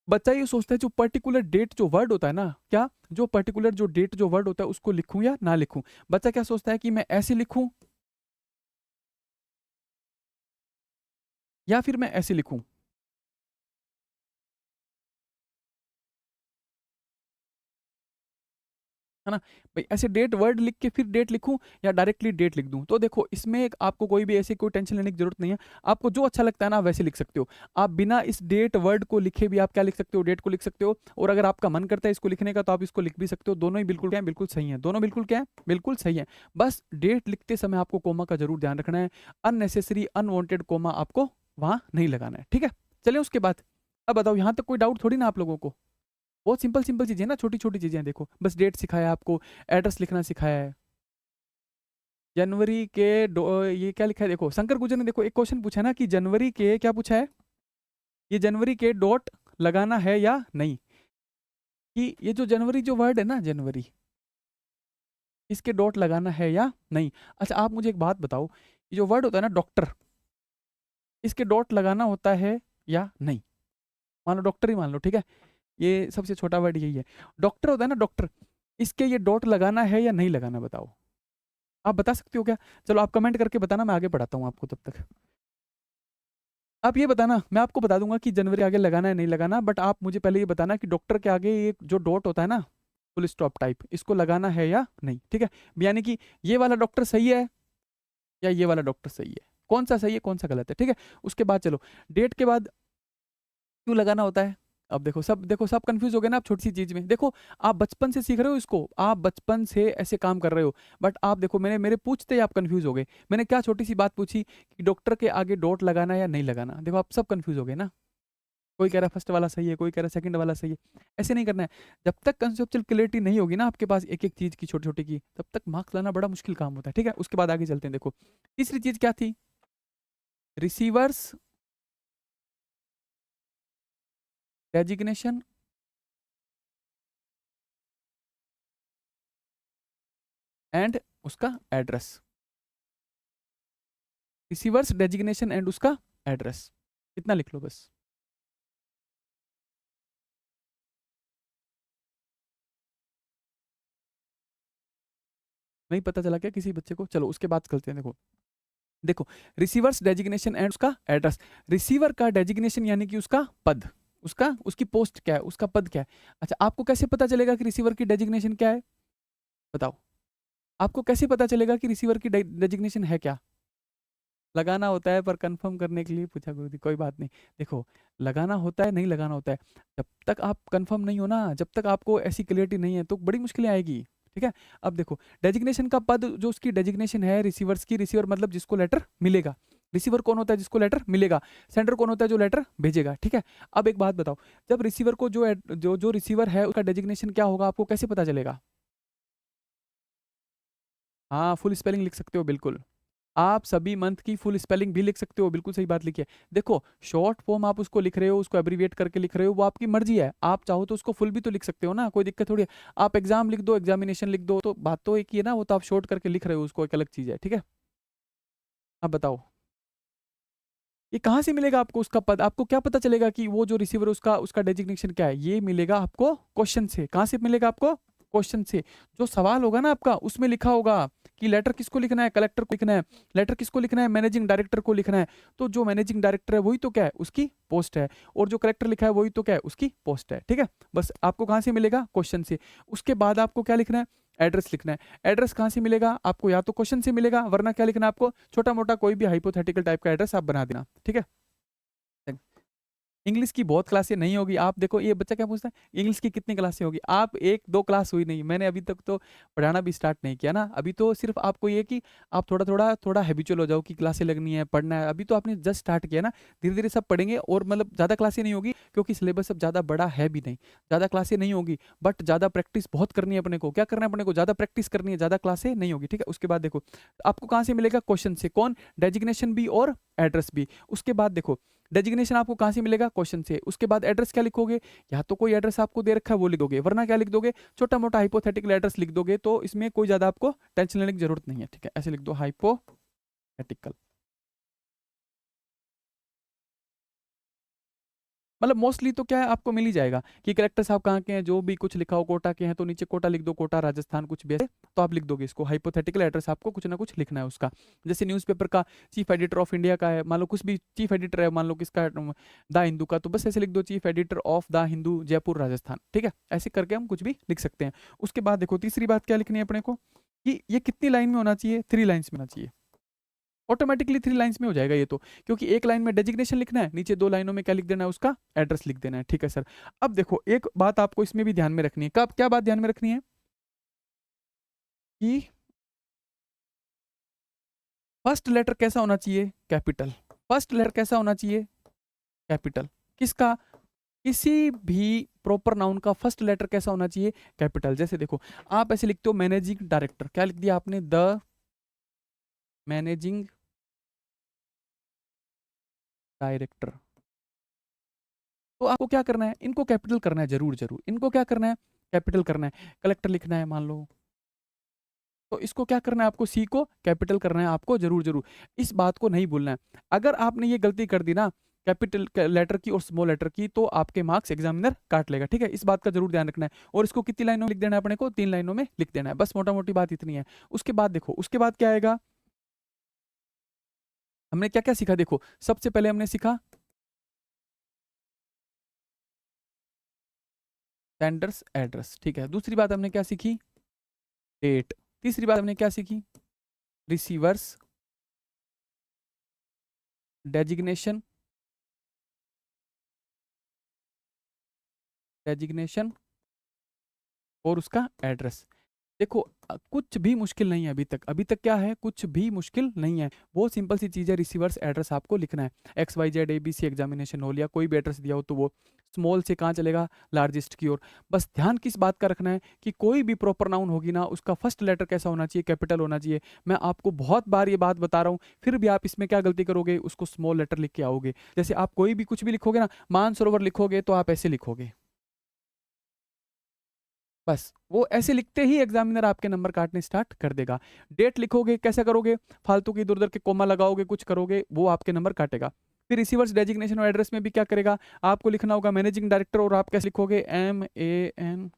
बच्चा ये सोचता है जो पर्टिकुलर डेट जो वर्ड होता है ना, क्या जो पर्टिकुलर जो डेट जो वर्ड होता है उसको लिखूं या ना लिखूं। बच्चा क्या सोचता है कि मैं ऐसे लिखूं या फिर मैं ऐसे लिखूं, है ना, भाई ऐसे डेट वर्ड लिख के फिर डेट लिखूं या डायरेक्टली डेट लिख दूं। तो देखो इसमें एक आपको कोई भी ऐसी कोई टेंशन लेने की जरूरत नहीं है, आपको जो अच्छा लगता है ना वैसे लिख सकते हो। आप बिना इस डेट वर्ड को लिखे भी आप क्या लिख सकते हो, डेट को लिख सकते हो, और अगर आपका मन करता है इसको लिखने का तो आप इसको लिख भी सकते हो। दोनों ही बिल्कुल क्या है, बिल्कुल सही है, दोनों बिल्कुल क्या है, बिल्कुल सही है। बस डेट लिखते समय आपको कोमा का जरूर ध्यान रखना है, अननेसेसरी अनवांटेड कोमा आपको वहां नहीं लगाना है। ठीक है, चलिए उसके बाद, अब बताओ यहाँ तक कोई डाउट थोड़ी ना आप लोगों को, बहुत सिंपल सिंपल चीजें ना, छोटी छोटी चीजें हैं। देखो बस डेट सिखाया आपको, एड्रेस लिखना सिखाया है, जनवरी के ये क्या लिखा है, देखो शंकर गुर्जर ने देखो एक क्वेश्चन पूछा है ना कि जनवरी के क्या पूछा है, ये जनवरी के डॉट लगाना है या नहीं, कि ये जो जनवरी जो वर्ड है ना जनवरी, इसके डॉट लगाना है या नहीं। अच्छा आप मुझे एक बात बताओ, ये जो वर्ड होता है ना डॉक्टर, इसके डॉट लगाना होता है या नहीं, मान लो डॉक्टर ही मान लो, ठीक है, ये सबसे छोटा वर्ड यही है, डॉक्टर होता है ना डॉक्टर, इसके ये डॉट लगाना है या नहीं लगाना, बताओ, आप बता सकते हो क्या। चलो आप कमेंट करके बताना, मैं आगे पढ़ाता हूँ आपको तब तक। आप ये बताना, मैं आपको बता दूंगा कि जनवरी आगे लगाना है नहीं लगाना, बट आप मुझे पहले ये बताना कि डॉक्टर के आगे ये जो डॉट होता है ना, फुल स्टॉप टाइप, इसको लगाना है या नहीं। ठीक है, यानी कि ये वाला डॉक्टर सही है या ये वाला डॉक्टर सही है, कौन सा सही है कौन सा गलत है। ठीक है, उसके बाद चलो डेट के बाद क्यों लगाना होता है। अब देखो सब कंफ्यूज हो गए ना आप छोटी सी चीज में। देखो आप बचपन से सीख रहे हो इसको, आप बचपन से ऐसे काम कर रहे हो, बट आप देखो मैंने मेरे पूछते ही आप कंफ्यूज हो गए। मैंने क्या छोटी सी बात पूछी कि डॉक्टर के आगे डॉट लगाना या नहीं लगाना, देखो आप सब कंफ्यूज हो गए ना। कोई कह रहा है फर्स्ट वाला सही है, कोई कह रहा है सेकंड वाला सही है। ऐसे नहीं करना है, जब तक कंसेप्चुअल क्लियरिटी नहीं होगी ना आपके पास एक एक चीज की छोटी छोटी की, तब तक मार्क्स लाना बड़ा मुश्किल काम होता है। ठीक है, उसके बाद आगे चलते हैं। देखो तीसरी चीज क्या थी, रिसीवर्स डेजिग्नेशन एंड उसका एड्रेस, रिसीवर्स डेजिग्नेशन एंड उसका एड्रेस, इतना लिख लो बस। नहीं पता चला क्या किसी बच्चे को? चलो उसके बाद चलते हैं। देखो देखो, रिसीवर्स डेजिग्नेशन एंड उसका एड्रेस। रिसीवर का डेजिग्नेशन यानी कि उसका पद, उसका उसकी पोस्ट क्या है, उसका पद क्या है। अच्छा, आपको कैसे पता चलेगा कि रिसीवर की डेजिग्नेशन क्या है? बताओ, आपको कैसे पता चलेगा कि रिसीवर की डेजिग्नेशन है क्या? लगाना होता है, पर कंफर्म करने के लिए पूछा गुरुजी, कोई बात नहीं। देखो, लगाना होता है, नहीं लगाना होता है। जब तक आप कंफर्म नहीं हो ना, जब तक आपको ऐसी क्लियरिटी नहीं है, तो बड़ी मुश्किलें आएगी। ठीक है, अब देखो, डेजिग्नेशन का पद, जो उसकी डेजिग्नेशन है रिसीवर्स की, रिसीवर मतलब जिसको लेटर मिलेगा। रिसीवर कौन होता है? जिसको लेटर मिलेगा। सेंडर कौन होता है? जो लेटर भेजेगा। ठीक है, अब एक बात बताओ, जब रिसीवर को जो रिसीवर है उसका डेजिग्नेशन क्या होगा, आपको कैसे पता चलेगा? हाँ, फुल स्पेलिंग लिख सकते हो, बिल्कुल। आप सभी मंथ की फुल स्पेलिंग भी लिख सकते हो, बिल्कुल सही बात लिखी है। देखो, शॉर्ट फॉर्म आप उसको लिख रहे हो, उसको एब्रीविएट करके लिख रहे हो, वो आपकी मर्जी है। आप चाहो तो उसको फुल भी तो लिख सकते हो ना, कोई दिक्कत थोड़ी है। आप एग्जाम लिख दो, एग्जामिनेशन लिख दो, तो बात तो एक ही है ना, वो तो आप शॉर्ट करके लिख रहे हो, उसको एक अलग चीज है। ठीक है, अब बताओ, ये कहाँ से मिलेगा आपको उसका पद? आपको क्या पता चलेगा कि वो जो रिसीवर उसका उसका डेजिग्नेशन क्या है? ये मिलेगा आपको क्वेश्चन से। कहाँ से मिलेगा आपको? क्वेश्चन से। जो सवाल होगा ना आपका, उसमें लिखा होगा कि लेटर किसको लिखना है, कलेक्टर को लिखना है। लेटर किसको लिखना है? मैनेजिंग डायरेक्टर को लिखना है। तो जो मैनेजिंग डायरेक्टर है वही तो क्या है? उसकी पोस्ट है। और जो कलेक्टर लिखा है वही तो क्या है? उसकी पोस्ट है। ठीक है, बस आपको कहाँ से मिलेगा? क्वेश्चन से। उसके बाद आपको क्या लिखना है? एड्रेस लिखना है। एड्रेस कहाँ से मिलेगा आपको? या तो क्वेश्चन से मिलेगा, वरना क्या लिखना है आपको? छोटा मोटा कोई भी हाइपोथेटिकल टाइप का एड्रेस आप बना देना। ठीक है, इंग्लिश की बहुत क्लासें नहीं होगी। आप देखो, ये बच्चा क्या पूछता है, इंग्लिश की कितनी क्लासें होगी? आप एक दो क्लास हुई नहीं, मैंने अभी तक तो पढ़ाना भी स्टार्ट नहीं किया ना। अभी तो सिर्फ आपको ये कि आप थोड़ा थोड़ा थोड़ा हैबिचुअल हो जाओ कि क्लासें लगनी है, पढ़ना है। अभी तो आपने जस्ट स्टार्ट किया ना, धीरे धीरे सब पढ़ेंगे। और मतलब ज़्यादा क्लासें नहीं होगी, क्योंकि सिलेबस अब ज़्यादा बड़ा है भी नहीं। ज़्यादा क्लासें नहीं होगी, बट ज़्यादा प्रैक्टिस बहुत करनी है अपने को। क्या करना है अपने को? ज़्यादा प्रैक्टिस करनी है, ज़्यादा क्लासें नहीं होगी। ठीक है, उसके बाद देखो, आपको कहाँ से मिलेगा? क्वेश्चन से। कौन? डेजिग्नेशन भी और एड्रेस भी। उसके बाद देखो, डेजिग्नेशन आपको कहाँ से मिलेगा? क्वेश्चन से। उसके बाद एड्रेस क्या लिखोगे? या तो कोई एड्रेस आपको दे रखा है वो लिख दोगे, वरना क्या लिख दोगे? छोटा मोटा हाइपोथेटिकल एड्रेस लिख दोगे। तो इसमें कोई ज्यादा आपको टेंशन लेने की जरूरत नहीं है। ठीक है, ऐसे लिख दो, हाइपोथेटिकल। मतलब मोस्टली तो क्या है, आपको मिल ही जाएगा कि कलेक्टर साहब कहाँ के हैं। जो भी कुछ लिखा हो कोटा के हैं, तो नीचे कोटा लिख दो, कोटा राजस्थान, कुछ भी ऐसे। तो आप लिख दोगे इसको। हाइपोथेटिकल एड्रेस आपको कुछ ना कुछ लिखना है उसका। जैसे न्यूज़पेपर का चीफ एडिटर ऑफ इंडिया का है, मान लो कुछ भी चीफ एडिटर है, मान लो किसका, द हिंदू का, तो बस ऐसे लिख दो, chief editor of the Hindu Jaipur Rajasthan. ठीक है, ऐसे करके हम कुछ भी लिख सकते हैं। उसके बाद देखो, तीसरी बात क्या लिखनी है अपने को, कि ये कितनी लाइन में होना चाहिए? 3 लाइन्स में होना चाहिए। ऑटोमेटिकली 3 लाइन्स में हो जाएगा ये तो, क्योंकि एक लाइन में डेजिग्नेशन लिखना है, नीचे 2 लाइनों में क्या लिख देना है? उसका एड्रेस लिख देना है। ठीक है सर। अब देखो, एक बात आपको इसमें भी ध्यान में रखनी है। कब क्या बात ध्यान में रखनी है? कि फर्स्ट लेटर कैसा होना चाहिए? कैपिटल। फर्स्ट लेटर कैसा होना चाहिए? कैपिटल। किसका? किसी भी प्रॉपर नाउन का फर्स्ट लेटर कैसा होना चाहिए? कैपिटल। जैसे देखो, आप ऐसे लिखते हो मैनेजिंग डायरेक्टर, क्या लिख दिया आपने? The managing director. तो आपको क्या करना है? इनको कैपिटल करना है, जरूर जरूर इनको क्या करना है? कैपिटल करना है। कलेक्टर लिखना है मान लो, तो इसको क्या करना है आपको? सी को कैपिटल करना है आपको, जरूर जरूर। इस बात को नहीं भूलना है। अगर आपने ये गलती कर दी ना, कैपिटल लेटर की और स्मॉल लेटर की, तो आपके मार्क्स एग्जामिनर काट लेगा। ठीक है, इस बात का जरूर ध्यान रखना है। और इसको कितनी लाइनों में लिख देना है अपने को? 3 लाइनों में लिख देना है, बस मोटा मोटी बात इतनी है। उसके बाद देखो, उसके बाद क्या आएगा? हमने क्या क्या सीखा? देखो, सबसे पहले हमने सीखा सेंडर्स एड्रेस। ठीक है, दूसरी बात हमने क्या सीखी? डेट। तीसरी बात हमने क्या सीखी? रिसीवर्स डेजिग्नेशन, डेजिग्नेशन और उसका एड्रेस। देखो, कुछ भी मुश्किल नहीं है अभी तक। अभी तक क्या है? कुछ भी मुश्किल नहीं है। बहुत सिंपल सी चीज़ है, रिसीवर्स एड्रेस आपको लिखना है। X Y Z ABC examination hall, या कोई भी एड्रेस दिया हो तो वो स्मॉल से कहाँ चलेगा? लार्जेस्ट की ओर। बस ध्यान किस बात का रखना है, कि कोई भी प्रॉपर नाउन होगी ना, उसका फर्स्ट लेटर कैसा होना चाहिए? कैपिटल होना चाहिए। मैं आपको बहुत बार ये बात बता रहा हूँ, फिर भी आप इसमें क्या गलती करोगे? उसको स्मॉल लेटर लिख के आओगे। जैसे आप कोई भी कुछ भी लिखोगे ना, मानसरोवर लिखोगे तो आप ऐसे लिखोगे, बस वो ऐसे लिखते ही एग्जामिनर आपके नंबर काटने स्टार्ट कर देगा। डेट लिखोगे, कैसे करोगे, फालतू की इधर उधर के कोमा लगाओगे, कुछ करोगे, वो आपके नंबर काटेगा। फिर रिसीवर्स डेजिग्नेशन और एड्रेस में भी क्या करेगा, आपको लिखना होगा मैनेजिंग डायरेक्टर, और आप कैसे लिखोगे, MAN,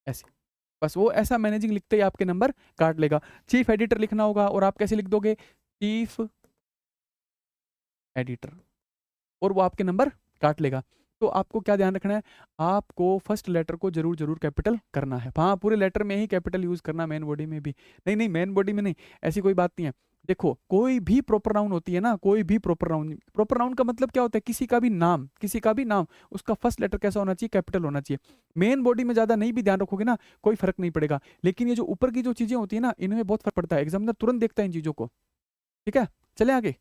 ऐसे। बस वो ऐसा मैनेजिंग लिखते ही आपके नंबर काट लेगा। चीफ एडिटर लिखना होगा, और आप कैसे लिख दोगे, चीफ एडिटर, और वो आपके नंबर काट लेगा। तो आपको क्या ध्यान रखना है, आपको फर्स्ट लेटर को जरूर जरूर कैपिटल करना है। हाँ, पूरे लेटर में ही कैपिटल यूज करना, मेन बॉडी में भी नहीं, नहीं मेन बॉडी में नहीं, ऐसी कोई बात नहीं है। देखो, कोई भी प्रॉपर नाउन होती है ना, कोई भी प्रॉपर नाउन का मतलब क्या होता है, किसी का भी नाम, किसी का भी नाम, उसका फर्स्ट लेटर कैसा होना चाहिए, कैपिटल होना चाहिए। मेन बॉडी में ज्यादा नहीं भी ध्यान रखोगे ना, कोई फर्क नहीं पड़ेगा, लेकिन ये जो ऊपर की जो चीजें होती है ना, इनमें बहुत फर्क पड़ता है, एग्जामिनर तुरंत देखता है इन चीजों को। ठीक है, चले आगे,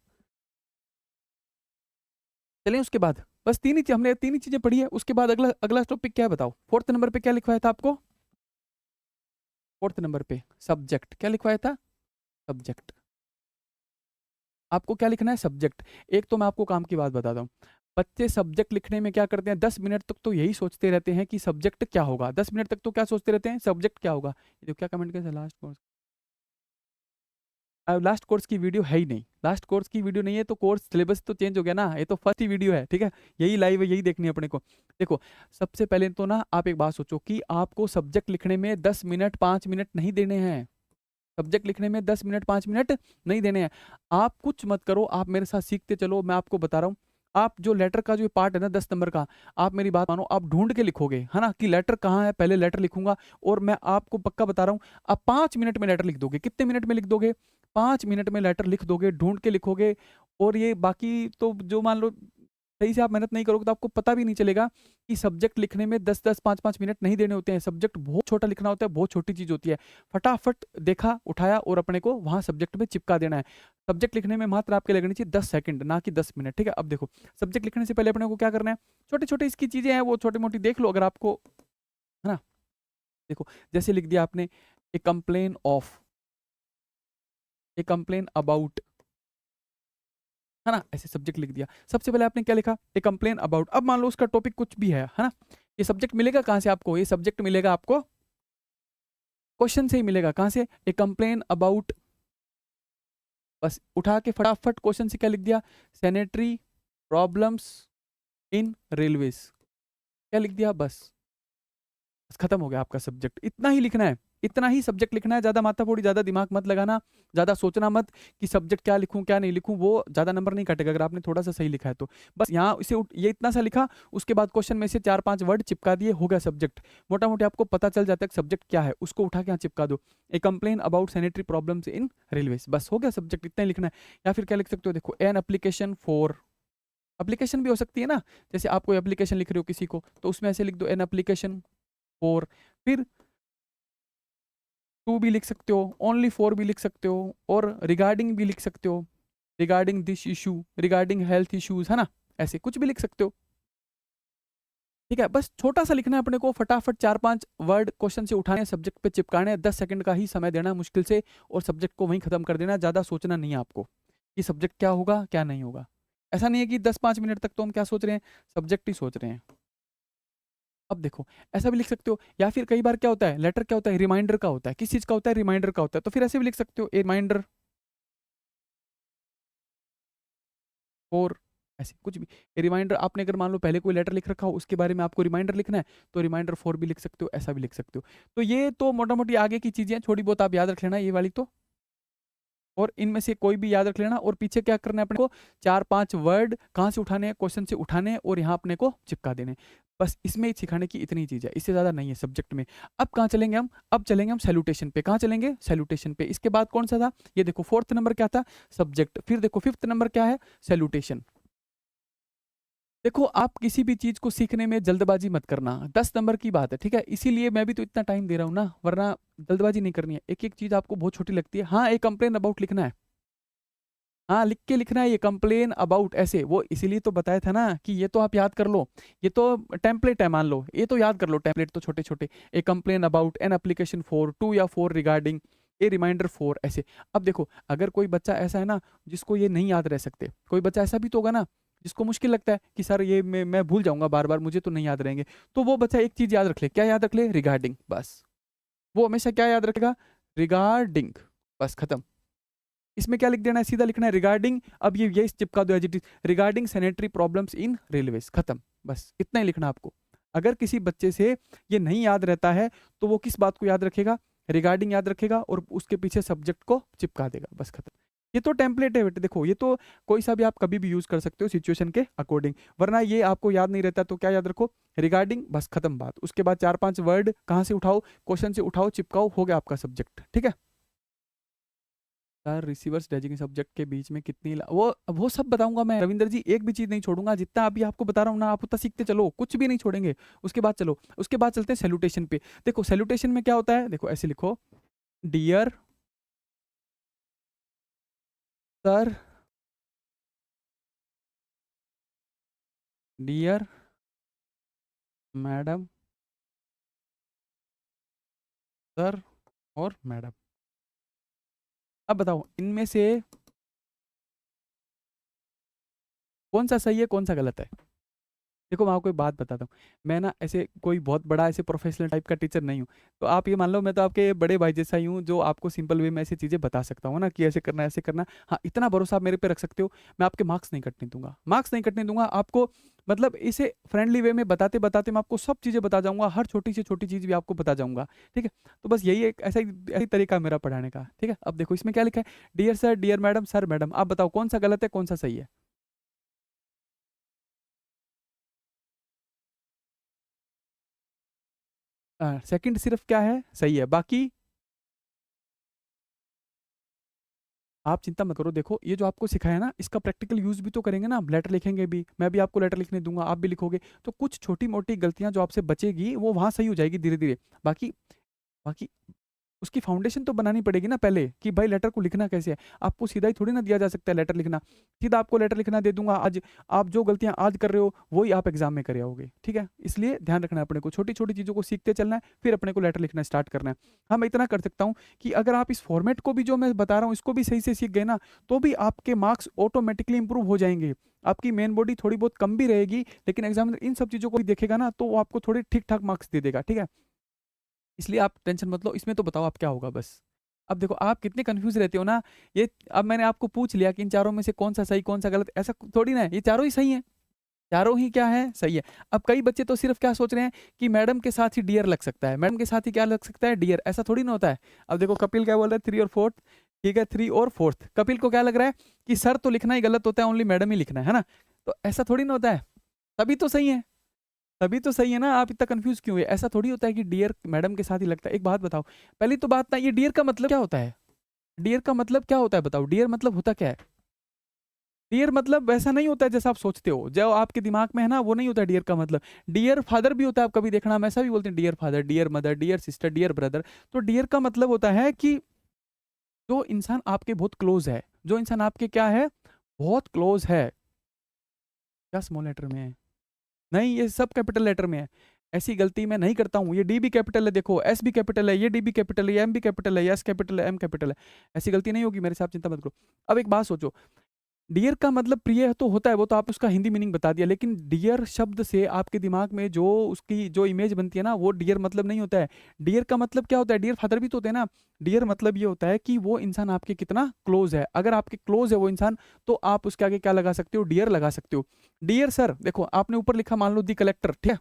चलें उसके बाद। बस हमने तीन ही चीजें पढ़ी है। उसके बाद अगला अगला टॉपिक क्या है बताओ, फोर्थ नंबर पे क्या लिखवाया था आपको, फोर्थ नंबर पे सब्जेक्ट क्या लिखवाया था, सब्जेक्ट। आपको क्या लिखना है, सब्जेक्ट। एक तो मैं आपको काम की बात बताता हूँ, बच्चे सब्जेक्ट लिखने में क्या करते हैं, 10 मिनट तक तो यही सोचते रहते हैं कि सब्जेक्ट क्या होगा, 10 मिनट तक तो क्या सोचते रहते हैं, सब्जेक्ट क्या होगा। ये जो क्या कमेंट कर, लास्ट कोर्स, लास्ट कोर्स की वीडियो है ही नहीं, लास्ट कोर्स की वीडियो नहीं है तो कोर्स सिलेबस तो चेंज हो गया ना, ये तो फर्स्ट ही वीडियो है। ठीक है, यही लाइव है, यही देखनी है अपने को। देखो, सबसे पहले तो ना आप एक बात सोचो कि आपको सब्जेक्ट लिखने में 10 मिनट 5 मिनट नहीं देने हैं, सब्जेक्ट लिखने में 10 मिनट 5 मिनट नहीं देने हैं। आप कुछ मत करो, आप मेरे साथ सीखते चलो, मैं आपको बता रहा हूँ। आप जो लेटर का जो पार्ट है ना 10 नंबर का, आप मेरी बात मानो, आप ढूंढ के लिखोगे, है ना, कि लेटर कहाँ है, पहले लेटर लिखूंगा, और मैं आपको पक्का बता रहा हूँ, आप 5 मिनट में लेटर लिख दोगे। कितने मिनट में लिख दोगे, 5 मिनट में लेटर लिख दोगे, ढूंढ के लिखोगे। और ये बाकी तो जो मान लो सही से आप मेहनत नहीं करोगे तो आपको पता भी नहीं चलेगा कि सब्जेक्ट लिखने में 10-10 5-5 मिनट नहीं देने होते हैं। सब्जेक्ट बहुत छोटा लिखना होता है, बहुत छोटी चीज होती है। फटाफट देखा, उठाया, और अपने को वहां सब्जेक्ट में चिपका देना है। सब्जेक्ट लिखने में मात्र आपके लगनी चाहिए 10 सेकंड, ना कि 10 मिनट। ठीक है, अब देखो, सब्जेक्ट लिखने से पहले अपने को क्या करना है, छोटे छोटे इसकी चीजें हैं, वो छोटी मोटी देख लो अगर आपको, है ना। देखो, जैसे लिख दिया आपने, a complain of, a complain about, है ना, ऐसे सब्जेक्ट लिख दिया। सबसे पहले आपने क्या लिखा, ए कंप्लेन अबाउट। अब मान लो उसका टॉपिक कुछ भी है ना, ये सब्जेक्ट मिलेगा कहाँ से आपको, ये सब्जेक्ट मिलेगा आपको क्वेश्चन से ही मिलेगा। कहाँ से, ए कंप्लेन अबाउट, बस उठा के फटाफट क्वेश्चन से क्या लिख दिया, सैनिटरी प्रॉब्लम्स इन रेलवेज, क्या लिख दिया, बस बस खत्म हो गया आपका सब्जेक्ट। इतना ही लिखना है, इतना ही सब्जेक्ट लिखना है, ज्यादा माथापोड़ी, ज्यादा दिमाग मत लगाना, ज्यादा सोचना मत कि सब्जेक्ट क्या लिखूं क्या नहीं लिखूं, वो ज्यादा नंबर नहीं काटेगा अगर आपने थोड़ा सा सही लिखा है तो। बस यहाँ इसे ये इतना सा लिखा, उसके बाद क्वेश्चन में से 4-5 वर्ड चिपका दिए, हो गया सब्जेक्ट। मोटा मोटी आपको पता चल जाता है सब्जेक्ट क्या है, उसको उठा के यहाँ चिपका दो, a complain about sanitary problems in railways, बस हो गया सब्जेक्ट, इतना ही लिखना है। या फिर क्या लिख सकते हो, देखो, एन एप्लीकेशन फॉर, एप्लीकेशन भी हो सकती है ना, जैसे आप कोई एप्लीकेशन लिख रहे हो किसी को, तो उसमें ऐसे लिख दो, एन एप्लीकेशन फॉर। फिर टू भी लिख सकते हो, ओनली फॉर भी लिख सकते हो, और रिगार्डिंग भी लिख सकते हो, regarding this issue, regarding health issues, है ना, ऐसे कुछ भी लिख सकते हो। ठीक है, बस छोटा सा लिखना है अपने को, फटाफट 4-5 वर्ड क्वेश्चन से उठाने, सब्जेक्ट पे चिपकाने, 10 सेकंड का ही समय देना है मुश्किल से, और सब्जेक्ट को वहीं खत्म कर देना। ज्यादा सोचना नहीं है आपको कि सब्जेक्ट क्या होगा क्या नहीं होगा। ऐसा नहीं है कि 10-5 मिनट तक तो हम क्या सोच रहे हैं, सब्जेक्ट ही सोच रहे हैं। अब देखो, ऐसा भी लिख सकते हो, या फिर कई बार क्या होता है, लेटर क्या होता है, रिमाइंडर का होता है, किस चीज का होता है, रिमाइंडर का होता है, तो फिर ऐसे भी लिख सकते हो, ए रिमाइंडर फॉर, ऐसे कुछ भी। रिमाइंडर, आपने अगर मान लो पहले कोई लेटर लिख रखा हो, उसके बारे में आपको रिमाइंडर लिखना है, तो रिमाइंडर फॉर भी लिख सकते हो, ऐसा भी लिख सकते हो। तो ये तो मोटा मोटी आगे की चीजें हैं, थोड़ी बहुत आप याद रख लेना ये वाली तो, और इनमें से कोई भी याद रख लेना। और पीछे क्या करना है अपने को, 4-5 वर्ड कहाँ से उठाने हैं, क्वेश्चन से उठाने हैं, और यहाँ अपने को चिपका देने हैं। बस इसमें ही सिखाने की इतनी चीज है, इससे ज्यादा नहीं है सब्जेक्ट में। अब कहाँ चलेंगे हम, अब चलेंगे हम सैल्यूटेशन पे। कहाँ चलेंगे, सैल्यूटेशन पे। इसके बाद कौन सा था, ये देखो, फोर्थ नंबर क्या था, सब्जेक्ट। फिर देखो फिफ्थ नंबर क्या है, सैल्यूटेशन। देखो, आप किसी भी चीज को सीखने में जल्दबाजी मत करना, 10 नंबर की बात है, ठीक है, इसीलिए मैं भी तो इतना टाइम दे रहा हूँ ना, वरना जल्दबाजी नहीं करनी है। एक एक चीज आपको बहुत छोटी लगती है। हाँ, एक कंप्लेन अबाउट लिखना है, हाँ लिख के लिखना है, ये कंप्लेन अबाउट, ऐसे वो इसीलिए तो बताया था ना कि ये तो आप याद कर लो, ये तो टेम्पलेट है, मान लो ये तो याद कर लो, टेम्पलेट तो छोटे छोटे, a complain about, an application for, to या for regarding, a reminder for, ऐसे। अब देखो, अगर कोई बच्चा ऐसा है ना जिसको ये नहीं याद रह सकते, कोई बच्चा ऐसा भी तो होगा ना जिसको मुश्किल लगता है कि सर ये मैं भूल जाऊंगा बार बार, मुझे तो नहीं याद रहेंगे, तो वो बच्चा एक चीज याद रख ले, क्या याद रख ले? रिगार्डिंग, बस। वो हमेशा क्या याद रखेगा? रिगार्डिंग, बस खत्म। इसमें क्या लिख देना है? सीधा लिखना है रिगार्डिंग, अब ये चिपका दो as it is, regarding sanitary problems in railways, खत्म। बस इतना ही लिखना आपको। अगर किसी बच्चे से ये नहीं याद रहता है तो वो किस बात को याद रखेगा? रिगार्डिंग याद रखेगा और उसके पीछे सब्जेक्ट को चिपका देगा, बस खत्म। ये तो टेम्पलेट है बेटे, देखो ये तो कोई सा भी आप कभी भी यूज कर सकते हो सिचुएशन के अकॉर्डिंग, वरना ये आपको याद नहीं रहता तो क्या याद रखो? रिगार्डिंग, बस खत्म बात। उसके बाद 4-5 वर्ड कहाँ से उठाओ? क्वेश्चन से उठाओ, चिपकाओ, हो गया आपका सब्जेक्ट, ठीक है। सर रिसीवर्स डेजिग्नेशन सब्जेक्ट के बीच में कितनी वो सब बताऊंगा मैं रविंद्र जी, एक भी चीज नहीं छोड़ूंगा, जितना अभी आपको बता रहा हूँ ना, आप उतना सीखते चलो, कुछ भी नहीं छोड़ेंगे। उसके बाद चलो, उसके बाद चलते हैं सैल्यूटेशन पे। देखो सैल्यूटेशन में क्या होता है, देखो ऐसे लिखो, dear sir, dear madam, sir और मैडम। अब बताओ इनमें से कौन सा सही है, कौन सा गलत है? देखो मैं आपको एक बात बताता हूँ, मैं ना ऐसे कोई बहुत बड़ा ऐसे प्रोफेशनल टाइप का टीचर नहीं हूँ। तो आप ये मान लो मैं तो आपके बड़े भाई जैसा ही हूँ, जो आपको सिंपल वे में ऐसी चीज़ें बता सकता हूँ ना कि ऐसे करना ऐसे करना। हाँ, इतना भरोसा आप मेरे पे रख सकते हो, मैं आपके मार्क्स नहीं कटने दूंगा, मार्क्स नहीं कटने दूंगा आपको। मतलब इसे फ्रेंडली वे में बताते बताते मैं आपको सब चीज़ें बता जाऊंगा, हर छोटी से छोटी चीज़ भी आपको बता जाऊंगा, ठीक है। तो बस यही एक ऐसा ही तरीका है मेरा पढ़ाने का, ठीक है। अब देखो इसमें क्या लिखा है, dear sir, dear madam, sir madam. आप बताओ कौन सा गलत है, कौन सा सही है? सेकंड सिर्फ क्या है, सही है, बाकी आप चिंता मत करो। देखो ये जो आपको सिखाया ना, इसका प्रैक्टिकल यूज भी तो करेंगे ना, हम लेटर लिखेंगे भी, मैं भी आपको लेटर लिखने दूंगा, आप भी लिखोगे, तो कुछ छोटी मोटी गलतियां जो आपसे बचेगी वो वहां सही हो जाएगी धीरे धीरे। बाकी बाकी उसकी फाउंडेशन तो बनानी पड़ेगी ना पहले, कि भाई लेटर को लिखना कैसे है। आपको सीधा ही थोड़ी ना दिया जा सकता है लेटर लिखना, सीधा आपको लेटर लिखना दे दूंगा आज, आप जो गलतियां आज कर रहे हो वही आप एग्जाम में करे आओगे, ठीक है। इसलिए ध्यान रखना है अपने को, छोटी छोटी चीजों को सीखते चलना है, फिर अपने को लेटर लिखना स्टार्ट करना है। हाँ मैं इतना कर सकता हूँ कि अगर आप इस फॉर्मेट को भी जो मैं बता रहा हूँ इसको भी सही से सीख गए ना, तो भी आपके मार्क्स ऑटोमेटिकली इंप्रूव हो जाएंगे। आपकी मेन बॉडी थोड़ी बहुत कम भी रहेगी, लेकिन एग्जामिनर इन सब चीजों को भी देखेगा ना, तो वो आपको थोड़े ठीक ठाक मार्क्स दे देगा, ठीक है। इसलिए आप टेंशन मत लो, इसमें तो बताओ आप क्या होगा बस। अब देखो आप कितने कंफ्यूज रहते हो ना, ये अब मैंने आपको पूछ लिया कि इन चारों में से कौन सा सही कौन सा गलत, ऐसा थोड़ी ना है, ये चारों ही सही है, चारों ही क्या है, सही है। अब कई बच्चे तो सिर्फ क्या सोच रहे हैं कि मैडम के साथ ही डियर लग सकता है, मैडम के साथ ही क्या लग सकता है, डियर, ऐसा थोड़ी ना होता है। अब देखो कपिल क्या बोल रहा है, 3 और 4, ठीक है, 3 और 4, कपिल को क्या लग रहा है कि सर तो लिखना ही गलत होता है, ओनली मैडम ही लिखना है ना। तो ऐसा थोड़ी ना होता है, तभी तो सही है, तभी तो सही है ना। आप इतना कंफ्यूज क्यों है? ऐसा थोड़ी होता है कि डियर मैडम के साथ ही लगता है। एक बात बताओ, पहली तो बात ना, ये डियर का मतलब क्या होता है? डियर का मतलब क्या होता है बताओ, डियर मतलब होता क्या है? डियर मतलब वैसा नहीं होता है जैसा आप सोचते हो, जो आपके दिमाग में है ना वो नहीं होता है डियर का मतलब। डियर फादर भी होता है, आप कभी देखना, हम ऐसा भी बोलते हैं dear father, dear mother, dear sister, dear brother. तो डियर का मतलब होता है कि जो इंसान आपके बहुत क्लोज है, जो इंसान आपके क्या है, बहुत क्लोज है। क्या स्मॉल लेटर में है? नहीं, ये सब कैपिटल लेटर में है। ऐसी गलती मैं नहीं करता हूँ, ये डी भी कैपिटल है, देखो एस भी कैपिटल है, ये डी भी कैपिटल है, ये एम भी कैपिटल है, एस कैपिटल है, एम कैपिटल है। ऐसी गलती नहीं होगी मेरे साथ, चिंता मत करो। अब एक बात सोचो, डियर का मतलब प्रिय तो होता है, वो तो आप उसका हिंदी मीनिंग बता दिया, लेकिन डियर शब्द से आपके दिमाग में जो उसकी जो इमेज बनती है ना, वो डियर मतलब नहीं होता है। डियर का मतलब क्या होता है? डियर फादर भी तो होते हैं ना। डियर मतलब ये होता है कि वो इंसान आपके कितना क्लोज है, अगर आपके क्लोज है वो इंसान, तो आप उसके आगे क्या लगा सकते हो, डियर लगा सकते हो। डियर सर, देखो आपने ऊपर लिखा मान लो दी कलेक्टर, ठीक है,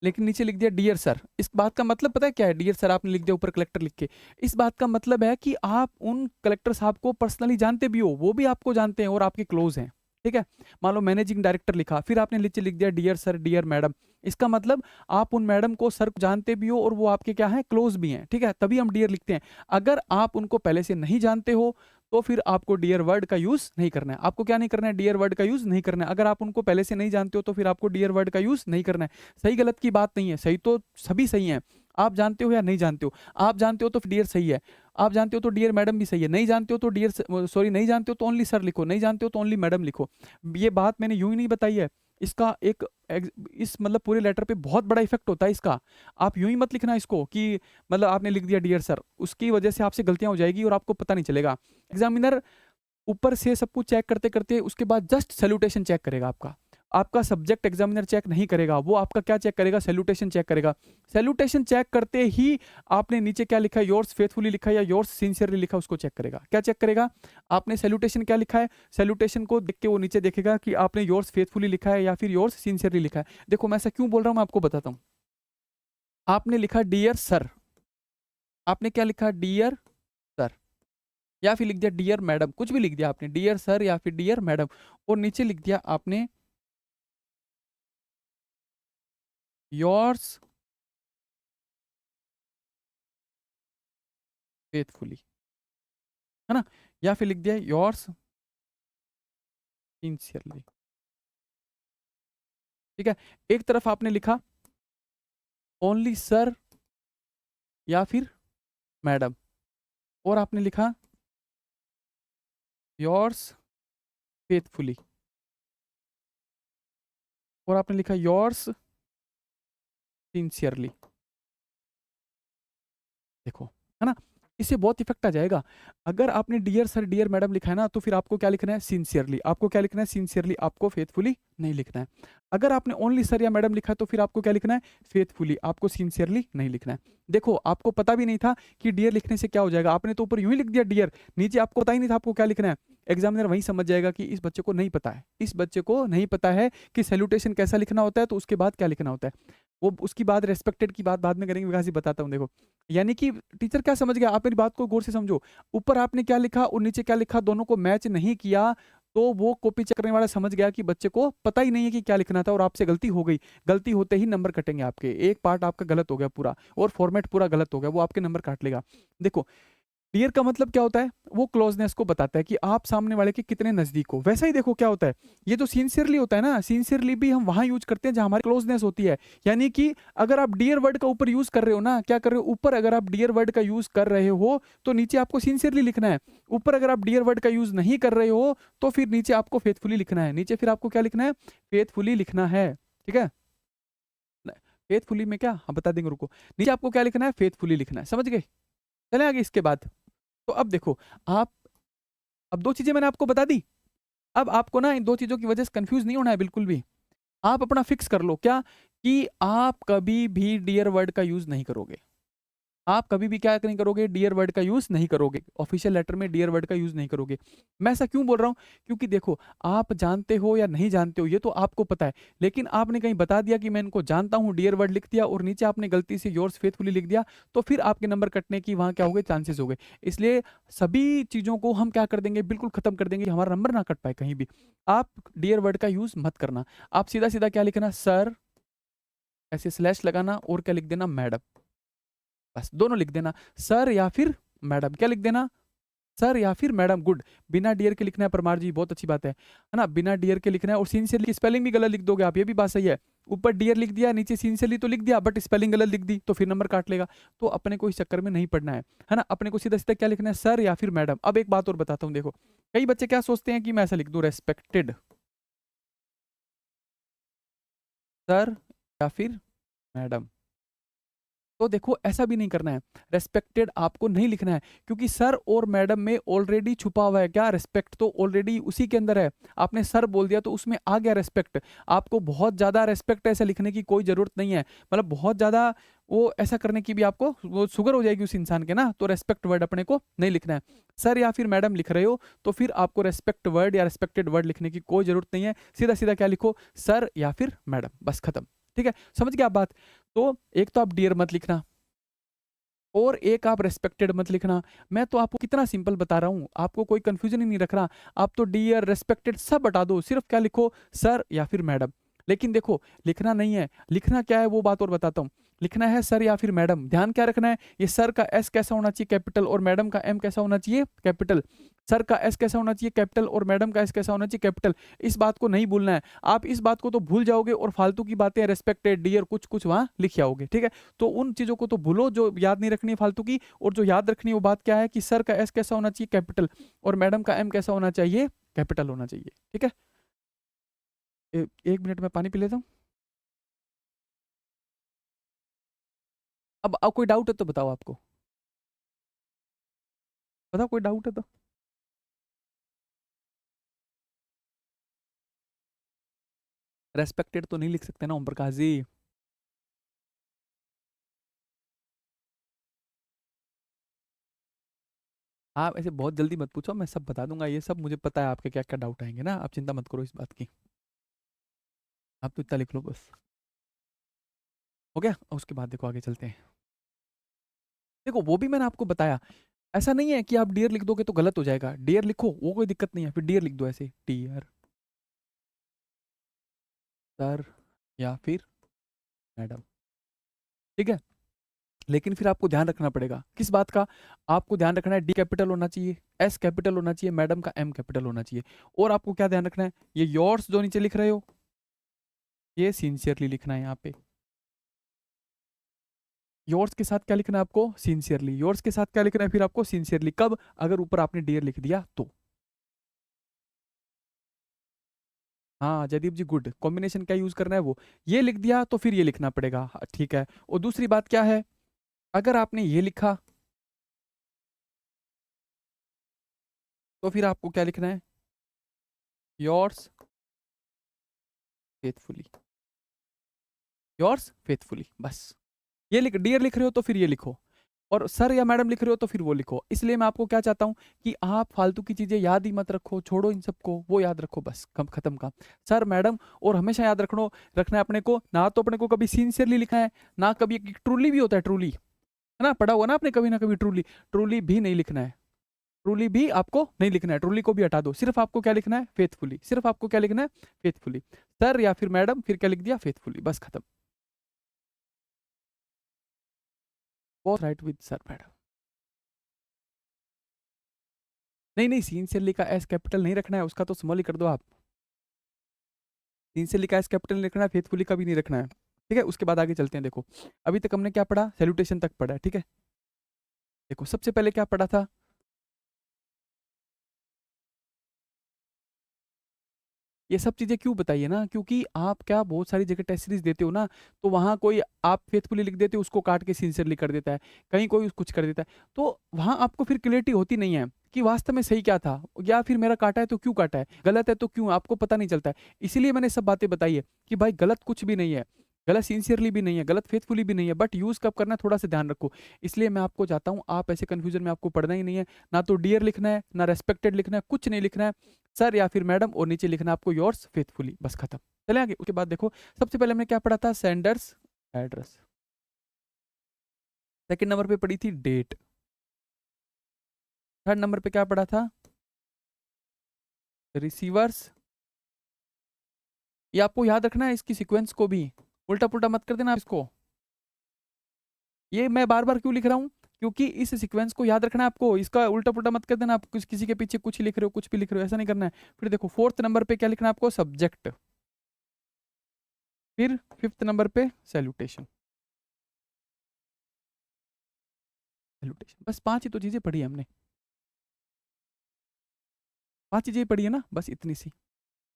लेकिन नीचे लिख दिया डियर सर। इस बात का मतलब पता है क्या है? डियर सर आपने लिख दिया ऊपर कलेक्टर लिख के, इस बात का मतलब है कि आप उन कलेक्टर साहब को पर्सनली जानते भी हो, वो भी आपको जानते हैं और आपके क्लोज हैं, ठीक है। मान लो मैनेजिंग डायरेक्टर लिखा, फिर आपने नीचे लिख दिया डियर सर, डियर मैडम, इसका मतलब आप उन मैडम को सर को जानते भी हो और वो आपके क्या है, क्लोज भी हैं, ठीक है, तभी हम डियर लिखते हैं। अगर आप उनको पहले से नहीं जानते हो तो फिर आपको डियर वर्ड का यूज नहीं करना है। आपको क्या नहीं करना है? डियर वर्ड का यूज नहीं करना है। अगर आप उनको पहले से नहीं जानते हो तो फिर आपको डियर वर्ड का यूज नहीं करना है। सही गलत की बात नहीं है, सही तो सभी सही हैं, आप जानते हो या नहीं जानते हो। आप जानते हो तो डियर सही है, आप जानते हो तो डियर मैडम भी सही है, नहीं जानते हो तो डियर, सॉरी नहीं जानते हो तो ओनली सर लिखो, नहीं जानते हो तो ओनली मैडम लिखो। ये बात मैंने यूं ही नहीं बताई है, इसका इस मतलब पूरे लेटर पे बहुत बड़ा इफेक्ट होता है इसका। आप यूं ही मत लिखना इसको कि मतलब आपने लिख दिया डियर सर, उसकी वजह से आपसे गलतियां हो जाएगी और आपको पता नहीं चलेगा। एग्जामिनर ऊपर से सब कुछ चेक करते-करते उसके बाद जस्ट सैल्यूटेशन चेक करेगा आपका। आपका सब्जेक्ट एग्ज़ामिनर चेक नहीं करेगा, वो आपका क्या चेक करेगा? सैल्यूटेशन चेक करेगा। सैल्यूटेशन चेक करते ही आपने नीचे क्या लिखा है? योर्स फेथफुली लिखा है या योर्स सिंसियरली लिखा है, उसको चेक करेगा। क्या चेक करेगा? आपने सैल्यूटेशन क्या लिखा है? सैल्यूटेशन को देख के वो नीचे देखेगा कि आपने योर्स फेथफुली लिखा है या फिर योर्स सिंसियरली लिखा है। देखो मैं ऐसा क्यों बोल रहा हूँ, मैं आपको बताता हूँ। आपने लिखा डियर सर, आपने क्या लिखा? डियर सर, या फिर लिख दिया डियर मैडम, कुछ भी लिख दिया आपने, डियर सर या फिर डियर मैडम, और नीचे लिख दिया आपने योर्स फेथफुली, है ना? या फिर लिख दिया योर्स सिंसियरली। ठीक है? एक तरफ आपने लिखा ओनली सर या फिर मैडम, और आपने लिखा योर्स फेथफुली, और आपने लिखा योर्स सिंसियरली। देखो, है ना? इससे बहुत इफ़ेक्ट आ जाएगा। अगर आपने डियर सर, डियर मैडम लिखा है ना, तो फिर आपको क्या लिखना है? सिंसियरली। आपको क्या लिखना है? सिंसियरली। आपको फेथफुली नहीं लिखना है। अगर आपने ओनली सर या मैडम लिखा है, तो फिर आपको क्या लिखना है? फेथफुली। आपको सिंसियरली नहीं लिखना है। देखो, आपको पता भी नहीं था कि डियर लिखने से क्या हो जाएगा। आपने तो ऊपर यूँ ही लिख दिया डियर, नीचे आपको पता ही नहीं था आपको क्या लिखना है। एग्ज़ामिनर वहीं समझ जाएगा कि इस बच्चे को नहीं पता है। इस बच्चे को नहीं पता है कि सैल्यूटेशन कैसा लिखना होता है, तो उसके बाद क्या लिखना होता है। वो उसकी बात रिस्पेक्टेड की बात बाद में करेंगे, विकास जी बताता हूँ देखो। यानी कि टीचर क्या समझ गया, आप मेरी बात को गौर से समझो। ऊपर आपने क्या लिखा और नीचे क्या लिखा, दोनों को मैच नहीं किया, तो वो कॉपी चेक करने वाला समझ गया कि बच्चे को पता ही नहीं है कि क्या लिखना था और आपसे गलती हो गई। गलती होते ही नंबर कटेंगे आपके। एक पार्ट आपका गलत हो गया पूरा, और फॉर्मेट पूरा गलत हो गया, वो आपके नंबर काट लेगा। देखो, डियर का मतलब क्या होता है? वो क्लोजनेस को बताता है कि आप सामने वाले के कितने नज़दीक हो। वैसा ही देखो क्या होता है, ये जो सिंसियरली होता है ना, सिंसियरली भी हम वहाँ यूज़ करते हैं जहाँ हमारी क्लोजनेस होती है। यानी कि अगर आप डियर वर्ड का ऊपर यूज़ कर रहे हो ना, क्या कर रहे हो? ऊपर अगर आप डियर वर्ड का यूज़ कर रहे हो, तो नीचे आपको सिंसियरली लिखना है। ऊपर अगर आप डियर वर्ड का यूज़ नहीं कर रहे हो, तो फिर नीचे आपको फेथफुली लिखना है। नीचे फिर आपको क्या लिखना है? फेथफुली लिखना है। ठीक है? न फेथफुली में क्या? हाँ, बता देंगे, रुको। नीचे आपको क्या लिखना है? फेथफुली लिखना है। समझ गए? चलें आगे इसके बाद। तो अब देखो, आप अब 2 चीज़ें मैंने आपको बता दी। अब आपको ना इन 2 चीज़ों की वजह से कन्फ्यूज़ नहीं होना है बिल्कुल भी। आप अपना फिक्स कर लो क्या, कि आप कभी भी डियर वर्ड का यूज़ नहीं करोगे। आप कभी भी क्या नहीं करोगे? डियर वर्ड का यूज़ नहीं करोगे। ऑफ़िशियल लेटर में डियर वर्ड का यूज़ नहीं करोगे। मैं ऐसा क्यों बोल रहा हूँ? क्योंकि देखो, आप जानते हो या नहीं जानते हो ये तो आपको पता है। लेकिन आपने कहीं बता दिया कि मैं इनको जानता हूँ, डियर वर्ड लिख दिया और नीचे आपने गलती से योर्स फेथफुली लिख दिया, तो फिर आपके नंबर कटने की वहाँ क्या हो गए? चांसेस हो गए। इसलिए सभी चीज़ों को हम क्या कर देंगे? बिल्कुल ख़त्म कर देंगे कि हमारा नंबर ना कट पाए कहीं भी। आप डियर वर्ड का यूज़ मत करना। आप सीधा-सीधा क्या लिखना? सर, ऐसे स्लैश लगाना और क्या लिख देना? मैडम। बस दोनों लिख देना, सर या फिर मैडम। क्या लिख देना? सर या फिर मैडम, गुड। बिना डियर के लिखना है परमार जी, बहुत अच्छी बात है ना? बिना डियर के लिखना है, और सिंसियरली की स्पेलिंग भी गलत लिख दोगे आप, ये भी बात सही है। ऊपर डियर लिख दिया, नीचे सिंसियरली तो लिख दिया, बट स्पेलिंग गलत लिख दी, तो फिर नंबर काट लेगा। तो अपने को इस चक्कर में नहीं पड़ना है ना? अपने को सीधा-सीधा क्या लिखना है? सर या फिर मैडम। अब एक बात और बताता हूँ देखो, कई बच्चे क्या सोचते हैं कि मैं ऐसा लिख दूँ, रेस्पेक्टेड सर या फिर मैडम। तो देखो, ऐसा भी नहीं करना है। रिस्पेक्टेड आपको नहीं लिखना है, क्योंकि सर और मैडम में ऑलरेडी छुपा हुआ है क्या? रिस्पेक्ट तो ऑलरेडी उसी के अंदर है। आपने सर बोल दिया तो उसमें आ गया रिस्पेक्ट। आपको बहुत ज़्यादा रिस्पेक्ट ऐसे लिखने की कोई ज़रूरत नहीं है। मतलब बहुत ज़्यादा वो ऐसा करने की भी आपको वो शुगर हो जाएगी उस इंसान के ना, तो रिस्पेक्ट वर्ड अपने को नहीं लिखना है। सर या फिर मैडम लिख रहे हो, तो फिर आपको रिस्पेक्ट वर्ड या रिस्पेक्टेड वर्ड लिखने की कोई ज़रूरत नहीं है। सीधा-सीधा क्या लिखो? सर या फिर मैडम, बस खत्म। ठीक है? समझ गए आप बात? तो एक तो आप डियर मत लिखना, और एक आप रिस्पेक्टेड मत लिखना। मैं तो आपको कितना सिंपल बता रहा हूँ, आपको कोई कंफ्यूजन ही नहीं रख रहा। आप तो डियर, रिस्पेक्टेड सब हटा दो, सिर्फ क्या लिखो? सर या फिर मैडम। लेकिन देखो, लिखना नहीं है, लिखना क्या है वो बात और बताता हूँ। लिखना है सर या फिर मैडम। ध्यान क्या रखना है? ये सर का एस कैसा होना चाहिए? कैपिटल। और मैडम का एम कैसा होना चाहिए? कैपिटल। सर का एस कैसा होना चाहिए? कैपिटल। और मैडम का एस कैसा होना चाहिए? कैपिटल। इस बात को नहीं भूलना है। आप इस बात को तो भूल जाओगे और फालतू की बातें रिस्पेक्टेड, डियर, कुछ कुछ वहां लिख आओगे। ठीक है? तो उन चीज़ों को तो भूलो जो याद नहीं रखनी है फालतू की, और जो याद रखनी है वो बात क्या है कि सर का एस कैसा होना चाहिए? कैपिटल। और मैडम का एम कैसा होना चाहिए? कैपिटल होना चाहिए। ठीक है? 1 मिनट में पानी पी लेता हूँ। अब कोई डाउट है तो बताओ, आपको बताओ, कोई डाउट है तो। रेस्पेक्टेड तो नहीं लिख सकते ना ओम प्रकाश जी। आप ऐसे बहुत जल्दी मत पूछो, मैं सब बता दूंगा, ये सब मुझे पता है आपके क्या क्या डाउट आएंगे ना, आप चिंता मत करो इस बात की। आप तो इतना लिख लो बस। हो गया, और उसके बाद देखो आगे चलते हैं। देखो वो भी मैंने आपको बताया, ऐसा नहीं है कि आप डियर लिख दोगे तो गलत हो जाएगा, डियर लिखो वो कोई दिक्कत नहीं है, फिर डियर लिख दो ऐसे, डियर सर या फिर मैडम, ठीक है। लेकिन फिर आपको ध्यान रखना पड़ेगा किस बात का, आपको ध्यान रखना है डी कैपिटल होना चाहिए, एस कैपिटल होना चाहिए, मैडम का एम कैपिटल होना चाहिए। और आपको क्या ध्यान रखना है, ये योर्स जो नीचे लिख रहे हो ये सिंसियरली लिखना है यहाँ पे। योर्स के साथ क्या लिखना है आपको, सिंसियरली। योर्स के साथ क्या लिखना है फिर आपको, सिंसियरली। कब, अगर ऊपर आपने डियर लिख दिया तो। हाँ जयदीप जी गुड, कॉम्बिनेशन क्या यूज करना है वो, ये लिख दिया तो फिर ये लिखना पड़ेगा, हाँ, ठीक है। और दूसरी बात क्या है, अगर आपने ये लिखा तो फिर आपको क्या लिखना है, योर्स फेथफुली, योर्स फेथफुली, बस। ये लिख, डियर लिख रहे हो तो फिर ये लिखो, और सर या मैडम लिख रहे हो तो फिर वो लिखो। इसलिए मैं आपको क्या चाहता हूं कि आप फालतू की चीजें याद ही मत रखो, छोड़ो इन सबको, वो याद रखो बस, कम खत्म काम। सर मैडम, और हमेशा याद रखना है अपने को ना, तो अपने को कभी सिंसियरली लिखना है, ना कभी ट्रूली भी होता है, ट्रूली है ना, पढ़ा हुआ ना आपने कभी ना कभी, ट्रूली, ट्रूली भी नहीं लिखना है, ट्रूली भी आपको नहीं लिखना है, ट्रूली को भी हटा दो, सिर्फ आपको क्या लिखना है, फेथफुली, सिर्फ आपको क्या लिखना है, फेथफुली। सर या फिर मैडम, फिर क्या लिख दिया, फेथफुली, बस खत्म। Was right with sir madam. नहीं नहीं, सिंसियरली का एस कैपिटल नहीं रखना है, उसका तो स्मॉल ही कर दो आप। सिंसियरली का एस कैपिटल नहीं रखना है, फेथफुली का भी नहीं रखना है, ठीक है। उसके बाद आगे चलते हैं। देखो अभी तक हमने क्या पढ़ा, सैल्यूटेशन तक पढ़ा है, ठीक है। देखो सबसे पहले क्या पढ़ा था, ये सब चीजें क्यों बताइए ना, क्योंकि आप क्या बहुत सारी जगह टेस्ट सीरीज देते हो ना, तो वहां कोई आप फेथफुली लिख देते हो, उसको काट के सिंसियरली कर देता है, कहीं कोई कुछ कर देता है, तो वहां आपको फिर क्लियरिटी होती नहीं है कि वास्तव में सही क्या था, या फिर मेरा काटा है तो क्यों काटा है, गलत है तो क्यों, आपको पता नहीं चलता है। इसीलिए मैंने सब बातें बताई है कि भाई गलत कुछ भी नहीं है, गलत सिंसियरली भी नहीं है, गलत फेथफुली भी नहीं है, बट यूज कब करना है थोड़ा सा ध्यान रखो। इसलिए मैं आपको चाहता हूँ, आप ऐसे कंफ्यूजन में आपको पढ़ना ही नहीं है, ना तो डियर लिखना है, ना रेस्पेक्टेड लिखना है, कुछ नहीं लिखना है, सर या फिर मैडम, और नीचे लिखना आपको योर्स फेथफुली, बस खत्म। चले आगे। उसके बाद देखो सबसे पहले हमने क्या पढ़ा था, सेंडर्स एड्रेस। सेकंड नंबर पे पढ़ी थी डेट। थर्ड नंबर पे क्या पढ़ा था, रिसीवर्स। ये आपको याद रखना है, इसकी सीक्वेंस को भी उल्टा पुल्टा मत कर देना इसको। ये मैं बार बार क्यों लिख रहा हूँ, क्योंकि इस सीक्वेंस को याद रखना है आपको, इसका उल्टा पुल्टा मत कर देना, आप कुछ किसी के पीछे कुछ ही लिख रहे हो, कुछ भी लिख रहे हो, ऐसा नहीं करना है। फिर देखो फोर्थ नंबर पे क्या लिखना है आपको, सब्जेक्ट। फिर फिफ्थ नंबर पे सैल्यूटेशन, सैल्यूटेशन, बस पांच ही तो चीजें पढ़ी है हमने, पांच चीजें पढ़ी है ना, बस इतनी सी,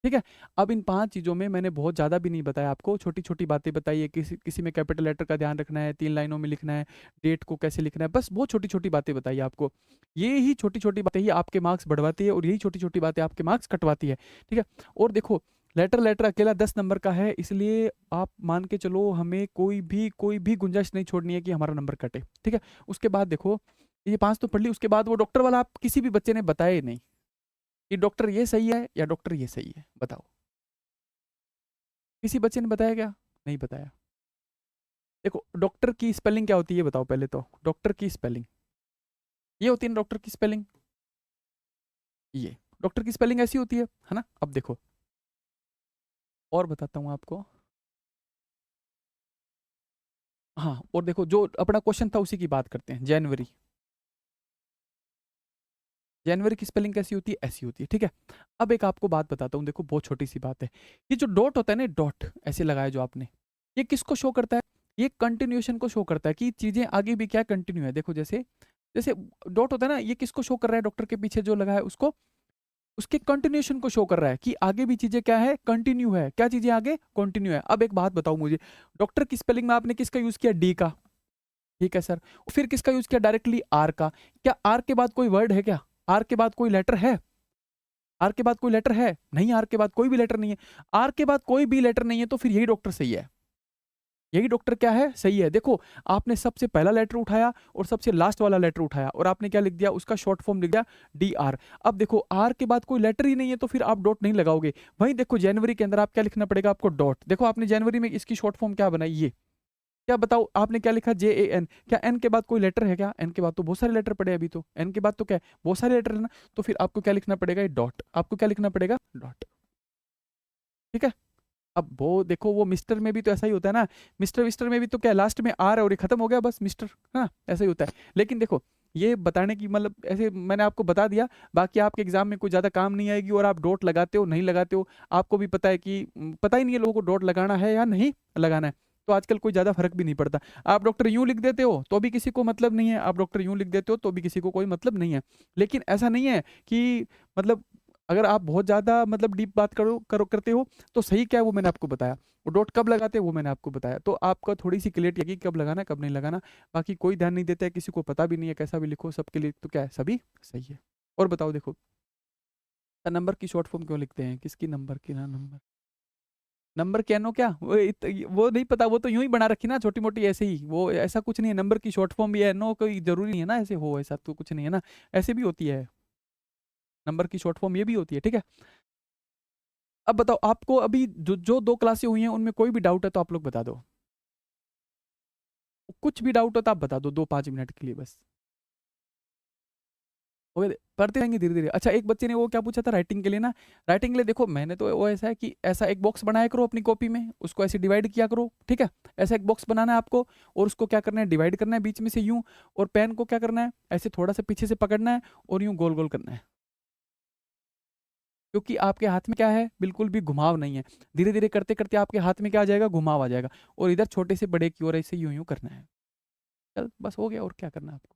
ठीक है। अब इन पांच चीजों में मैंने बहुत ज्यादा भी नहीं बताया आपको, छोटी छोटी बातें बताई है, किसी किसी में कैपिटल लेटर का ध्यान रखना है, 3 लाइनों में लिखना है, डेट को कैसे लिखना है, बस बहुत छोटी छोटी बातें बताई है आपको। ये ही छोटी छोटी बातें ही आपके मार्क्स बढ़वाती है, और यही छोटी छोटी बातें आपके मार्क्स कटवाती है, ठीक है। और देखो लेटर लेटर अकेला 10 नंबर का है, इसलिए आप मान के चलो हमें कोई भी गुंजाइश नहीं छोड़नी है कि हमारा नंबर कटे, ठीक है। उसके बाद देखो ये पांच तो पढ़ ली, उसके बाद वो डॉक्टर वाला आप किसी भी बच्चे ने बताया नहीं कि डॉक्टर ये सही है या डॉक्टर ये सही है, बताओ, किसी बच्चे ने बताया क्या, नहीं बताया। देखो डॉक्टर की स्पेलिंग क्या होती है ये बताओ पहले तो, डॉक्टर की स्पेलिंग ये होती है ना, डॉक्टर की स्पेलिंग, ये डॉक्टर की स्पेलिंग ऐसी होती है ना। अब देखो और बताता हूँ आपको, हाँ और देखो जो अपना क्वेश्चन था उसी की बात करते हैं, जनवरी, जनवरी की स्पेलिंग कैसी होती है, ऐसी होती है, ठीक है। अब एक आपको बात बताता हूँ, देखो बहुत छोटी सी बात है, ये जो डॉट होता है ना, डॉट ऐसे लगाया जो आपने, ये किसको शो करता है, ये कंटिन्यूएशन को शो करता है कि चीजें आगे भी क्या कंटिन्यू है। देखो जैसे जैसे डॉट होता है ना, ये किसको शो कर रहा है, डॉक्टर के पीछे जो लगा है उसको, उसके कंटिन्यूएशन को शो कर रहा है कि आगे भी चीजें क्या है, कंटिन्यू है, क्या चीजें आगे कंटिन्यू है। अब एक बात बताओ मुझे, डॉक्टर की स्पेलिंग में आपने किसका यूज किया, डी का, ठीक है सर, फिर किसका यूज किया, डायरेक्टली आर का। क्या आर के बाद कोई वर्ड है क्या, आर के बाद कोई लेटर है, आर के बाद कोई लेटर है नहीं, आर के बाद कोई भी लेटर नहीं है, आर के बाद कोई भी लेटर नहीं है, तो फिर यही डॉक्टर सही है। यही डॉक्टर क्या है, सही है। देखो आपने सबसे पहला लेटर उठाया और सबसे लास्ट वाला लेटर उठाया और आपने क्या लिख दिया, उसका शॉर्ट फॉर्म लिख दिया डी आर। अब देखो आर के बाद कोई लेटर ही नहीं है तो फिर आप डॉट नहीं लगाओगे। वहीं देखो जनवरी के अंदर आप क्या लिखना पड़ेगा आपको, डॉट। देखो आपने जनवरी में इसकी शॉर्ट फॉर्म क्या बनाई, ये क्या बताओ, आपने क्या लिखा, जे ए एन। क्या एन के बाद कोई लेटर है क्या, एन के बाद तो बहुत सारे लेटर पड़े अभी, तो एन के बाद तो क्या है, बहुत सारे लेटर है ना, तो फिर आपको क्या लिखना पड़ेगा, ये डॉट। आपको क्या लिखना पड़ेगा, डॉट। ठीक है। अब वो देखो वो मिस्टर में भी तो ऐसा ही होता है ना, मिस्टर विस्टर में भी तो क्या लास्ट में आर है और ये खत्म हो गया बस मिस्टर, हाँ ऐसा ही होता है। लेकिन देखो ये बताने की मतलब ऐसे मैंने आपको बता दिया, बाकी आपके एग्जाम में कोई ज्यादा काम नहीं आएगी। और आप डॉट लगाते हो नहीं लगाते हो, आपको भी पता है कि पता ही नहीं है लोगों को डॉट लगाना है या नहीं लगाना है, तो आजकल कोई ज्यादा फर्क भी नहीं पड़ता। आप डॉक्टर यूं लिख देते हो तो भी किसी को मतलब नहीं है, आप डॉक्टर यूं लिख देते हो तो भी किसी को कोई मतलब नहीं है। लेकिन ऐसा नहीं है कि मतलब अगर आप बहुत ज्यादा मतलब डीप बात करते हो तो सही क्या है वो मैंने आपको बताया। वो डॉट कब लगाते हैं वो मैंने आपको बताया, तो आपका थोड़ी सी क्लियरिटी है कि कब लगाना है कब नहीं लगाना। बाकी कोई ध्यान नहीं देता है, किसी को पता भी नहीं है, कैसा भी लिखो सबके लिए तो क्या है, सभी सही है। और बताओ देखो, नंबर की शॉर्ट फॉर्म क्यों लिखते हैं, किसकी नंबर की, ना नंबर, नंबर कैनो क्या वो नहीं पता, वो तो यूं ही बना रखी ना छोटी मोटी ऐसे ही, वो ऐसा कुछ नहीं है। नंबर की शॉर्ट फॉर्म भी है नो, कोई जरूरी नहीं है ना ऐसे हो, ऐसा तो कुछ नहीं है ना, ऐसे भी होती है। नंबर की शॉर्ट फॉर्म ये भी होती है, ठीक है। अब बताओ आपको अभी जो जो 2 क्लासें हुई हैं उनमें कोई भी डाउट है तो आप लोग बता दो, कुछ भी डाउट हो तो आप बता दो 2-5 मिनट के लिए बस। ओके, पढ़ते रहेंगे धीरे धीरे। अच्छा एक बच्चे ने वो क्या पूछा था राइटिंग के लिए ना, राइटिंग के लिए देखो मैंने तो वो ऐसा है कि ऐसा एक बॉक्स बनाया करो अपनी कॉपी में, उसको ऐसे डिवाइड किया करो, ठीक है। ऐसा एक बॉक्स बनाना है आपको और उसको क्या करना है, डिवाइड करना है बीच में से यूं, और पेन को क्या करना है, ऐसे थोड़ा सा पीछे से पकड़ना है और यूं गोल गोल करना है, क्योंकि आपके हाथ में क्या है, बिल्कुल भी घुमाव नहीं है। धीरे धीरे करते करते आपके हाथ में क्या आ जाएगा, घुमाव आ जाएगा, और इधर छोटे से बड़े की ओर ऐसे यूं यूं करना है। चल बस हो गया, और क्या करना है आपको,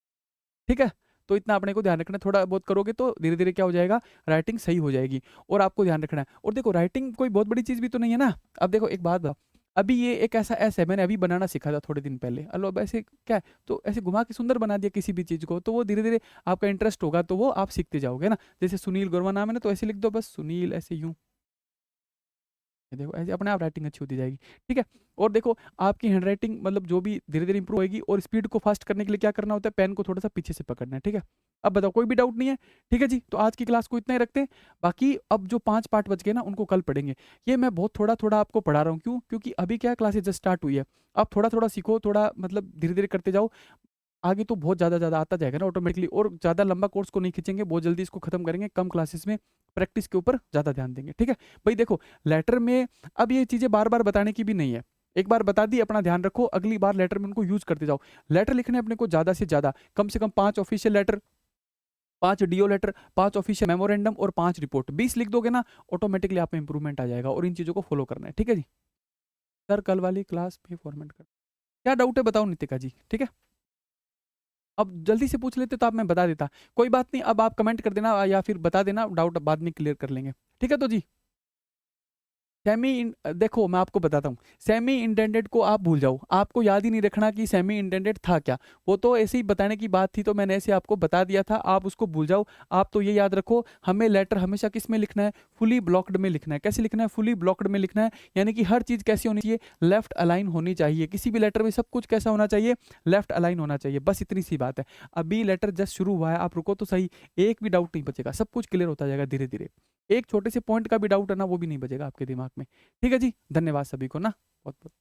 ठीक है। तो इतना अपने को ध्यान रखना है, थोड़ा बहुत करोगे तो धीरे धीरे क्या हो जाएगा, राइटिंग सही हो जाएगी। और आपको ध्यान रखना है, और देखो राइटिंग कोई बहुत बड़ी चीज भी तो नहीं है ना। अब देखो एक बात बताओ, अभी ये एक ऐसा एस है, मैंने अभी बनाना सीखा था थोड़े दिन पहले, अलो अब ऐसे क्या है, तो ऐसे घुमा के सुंदर बना दिया किसी भी चीज को, तो वो धीरे धीरे आपका इंटरेस्ट होगा तो वो आप सीखते जाओगे ना। जैसे सुनील गोरमा नाम है ना, तो ऐसे लिख दो बस सुनील, ऐसे यूं, ये देखो ऐसे अपने आप राइटिंग अच्छी होती जाएगी, ठीक है। और देखो आपकी हैंड राइटिंग मतलब जो भी धीरे धीरे इंप्रूव होगी, और स्पीड को फास्ट करने के लिए क्या करना होता है, पेन को थोड़ा सा पीछे से पकड़ना है, ठीक है। अब बताओ कोई भी डाउट नहीं है, ठीक है जी। तो आज की क्लास को इतना ही रखते हैं, बाकी अब जो 5 पार्ट बच गए ना उनको कल पढ़ेंगे। ये मैं बहुत थोड़ा थोड़ा आपको पढ़ा रहा हूँ, क्यों, क्योंकि अभी क्या क्लासेज जस्ट स्टार्ट हुई है। आप थोड़ा थोड़ा सीखो, थोड़ा मतलब धीरे धीरे करते जाओ, आगे तो बहुत ज़्यादा ज़्यादा आता जाएगा ना ऑटोमेटिकली। और ज़्यादा लंबा कोर्स को नहीं खींचेंगे, बहुत जल्दी इसको खत्म करेंगे, कम क्लासेस में प्रैक्टिस के ऊपर ज़्यादा ध्यान देंगे, ठीक है। भाई देखो लेटर में अब ये चीज़ें बार बार बताने की भी नहीं है, एक बार बता दी, अपना ध्यान रखो, अगली बार लेटर में उनको यूज करते जाओ। लेटर लिखने अपने को ज़्यादा से कम 5 official letter, 5 DO letter, 5 official memorandum और 5 रिपोर्ट, 20 लिख दोगे ना, ऑटोमेटिकली आप में इंप्रूवमेंट आ जाएगा। और इन चीज़ों को फॉलो करना है, ठीक है जी। सर कल वाली क्लास में फॉर्मेट कर, क्या डाउट है बताओ नितिका जी, ठीक है। अब जल्दी से पूछ लेते तो आप मैं बता देता, कोई बात नहीं, अब आप कमेंट कर देना या फिर बता देना, डाउट बाद में क्लियर कर लेंगे, ठीक है। तो जी देखो मैं आपको बताता हूँ, सेमी इंटेंडेड को आप भूल जाओ, आपको याद ही नहीं रखना कि सेमी इंटेंडेड था क्या, वो तो ऐसे ही बताने की बात थी, तो मैंने ऐसे आपको बता दिया था, आप उसको भूल जाओ। आप तो ये याद रखो, हमें लेटर हमेशा किस में लिखना है, फुली ब्लॉक्ड में लिखना है। कैसे लिखना है, फुली ब्लॉक्ड में लिखना है, यानी कि हर चीज़ कैसी होनी चाहिए, लेफ्ट अलाइन होनी चाहिए। किसी भी लेटर में सब कुछ कैसा होना चाहिए, लेफ्ट अलाइन होना चाहिए, बस इतनी सी बात है। अभी लेटर जस्ट शुरू हुआ है, आप रुको तो सही, एक भी डाउट नहीं बचेगा, सब कुछ क्लियर होता जाएगा धीरे धीरे। एक छोटे से पॉइंट का भी डाउट है ना, वो भी नहीं बचेगा आपके दिमाग में, ठीक है जी। धन्यवाद सभी को ना, बहुत बहुत।